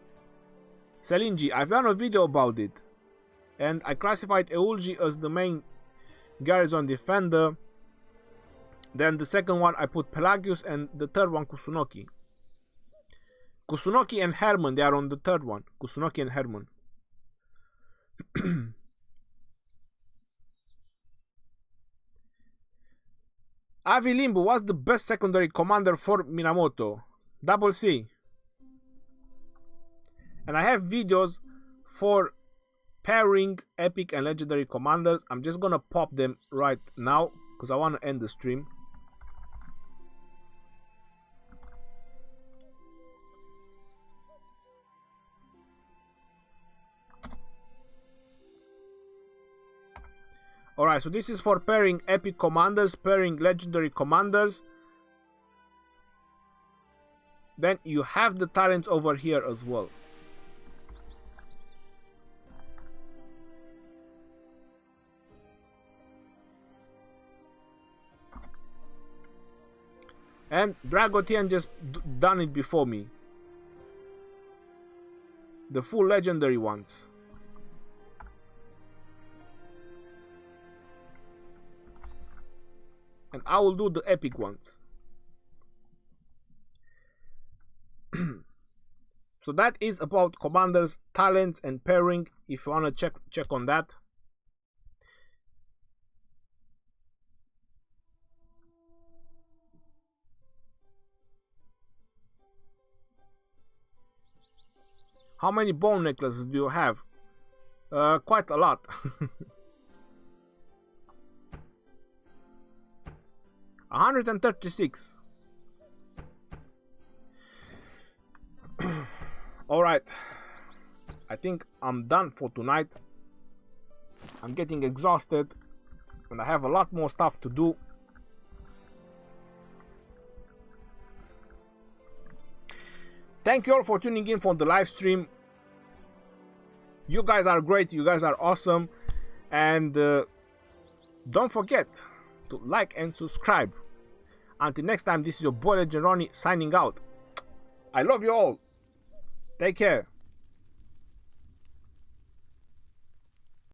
Selinji, I've done a video about it, and I classified Eulji as the main Garrison defender. Then the second one I put Pelagius, and the third one Kusunoki. Kusunoki and Herman, they are on the third one. Kusunoki and Herman. Avi Limbu, what's the best secondary commander for Minamoto? Double C. And I have videos for pairing epic and legendary commanders. I'm just gonna pop them right now because I want to end the stream. Alright, so this is for pairing epic commanders, pairing legendary commanders. Then you have the talents over here as well. And Dragotian just done it before me. The full legendary ones. And I will do the epic ones. So that is about commanders, talents, and pairing. If you want to check on that. How many bone necklaces do you have? Quite a lot. 136. Alright. I think I'm done for tonight. I'm getting exhausted and I have a lot more stuff to do. Thank you all for tuning in for the live stream. You guys are great. You guys are awesome. And don't forget to like and subscribe. Until next time, this is your boy Legend Ronnie signing out. I love you all. Take care.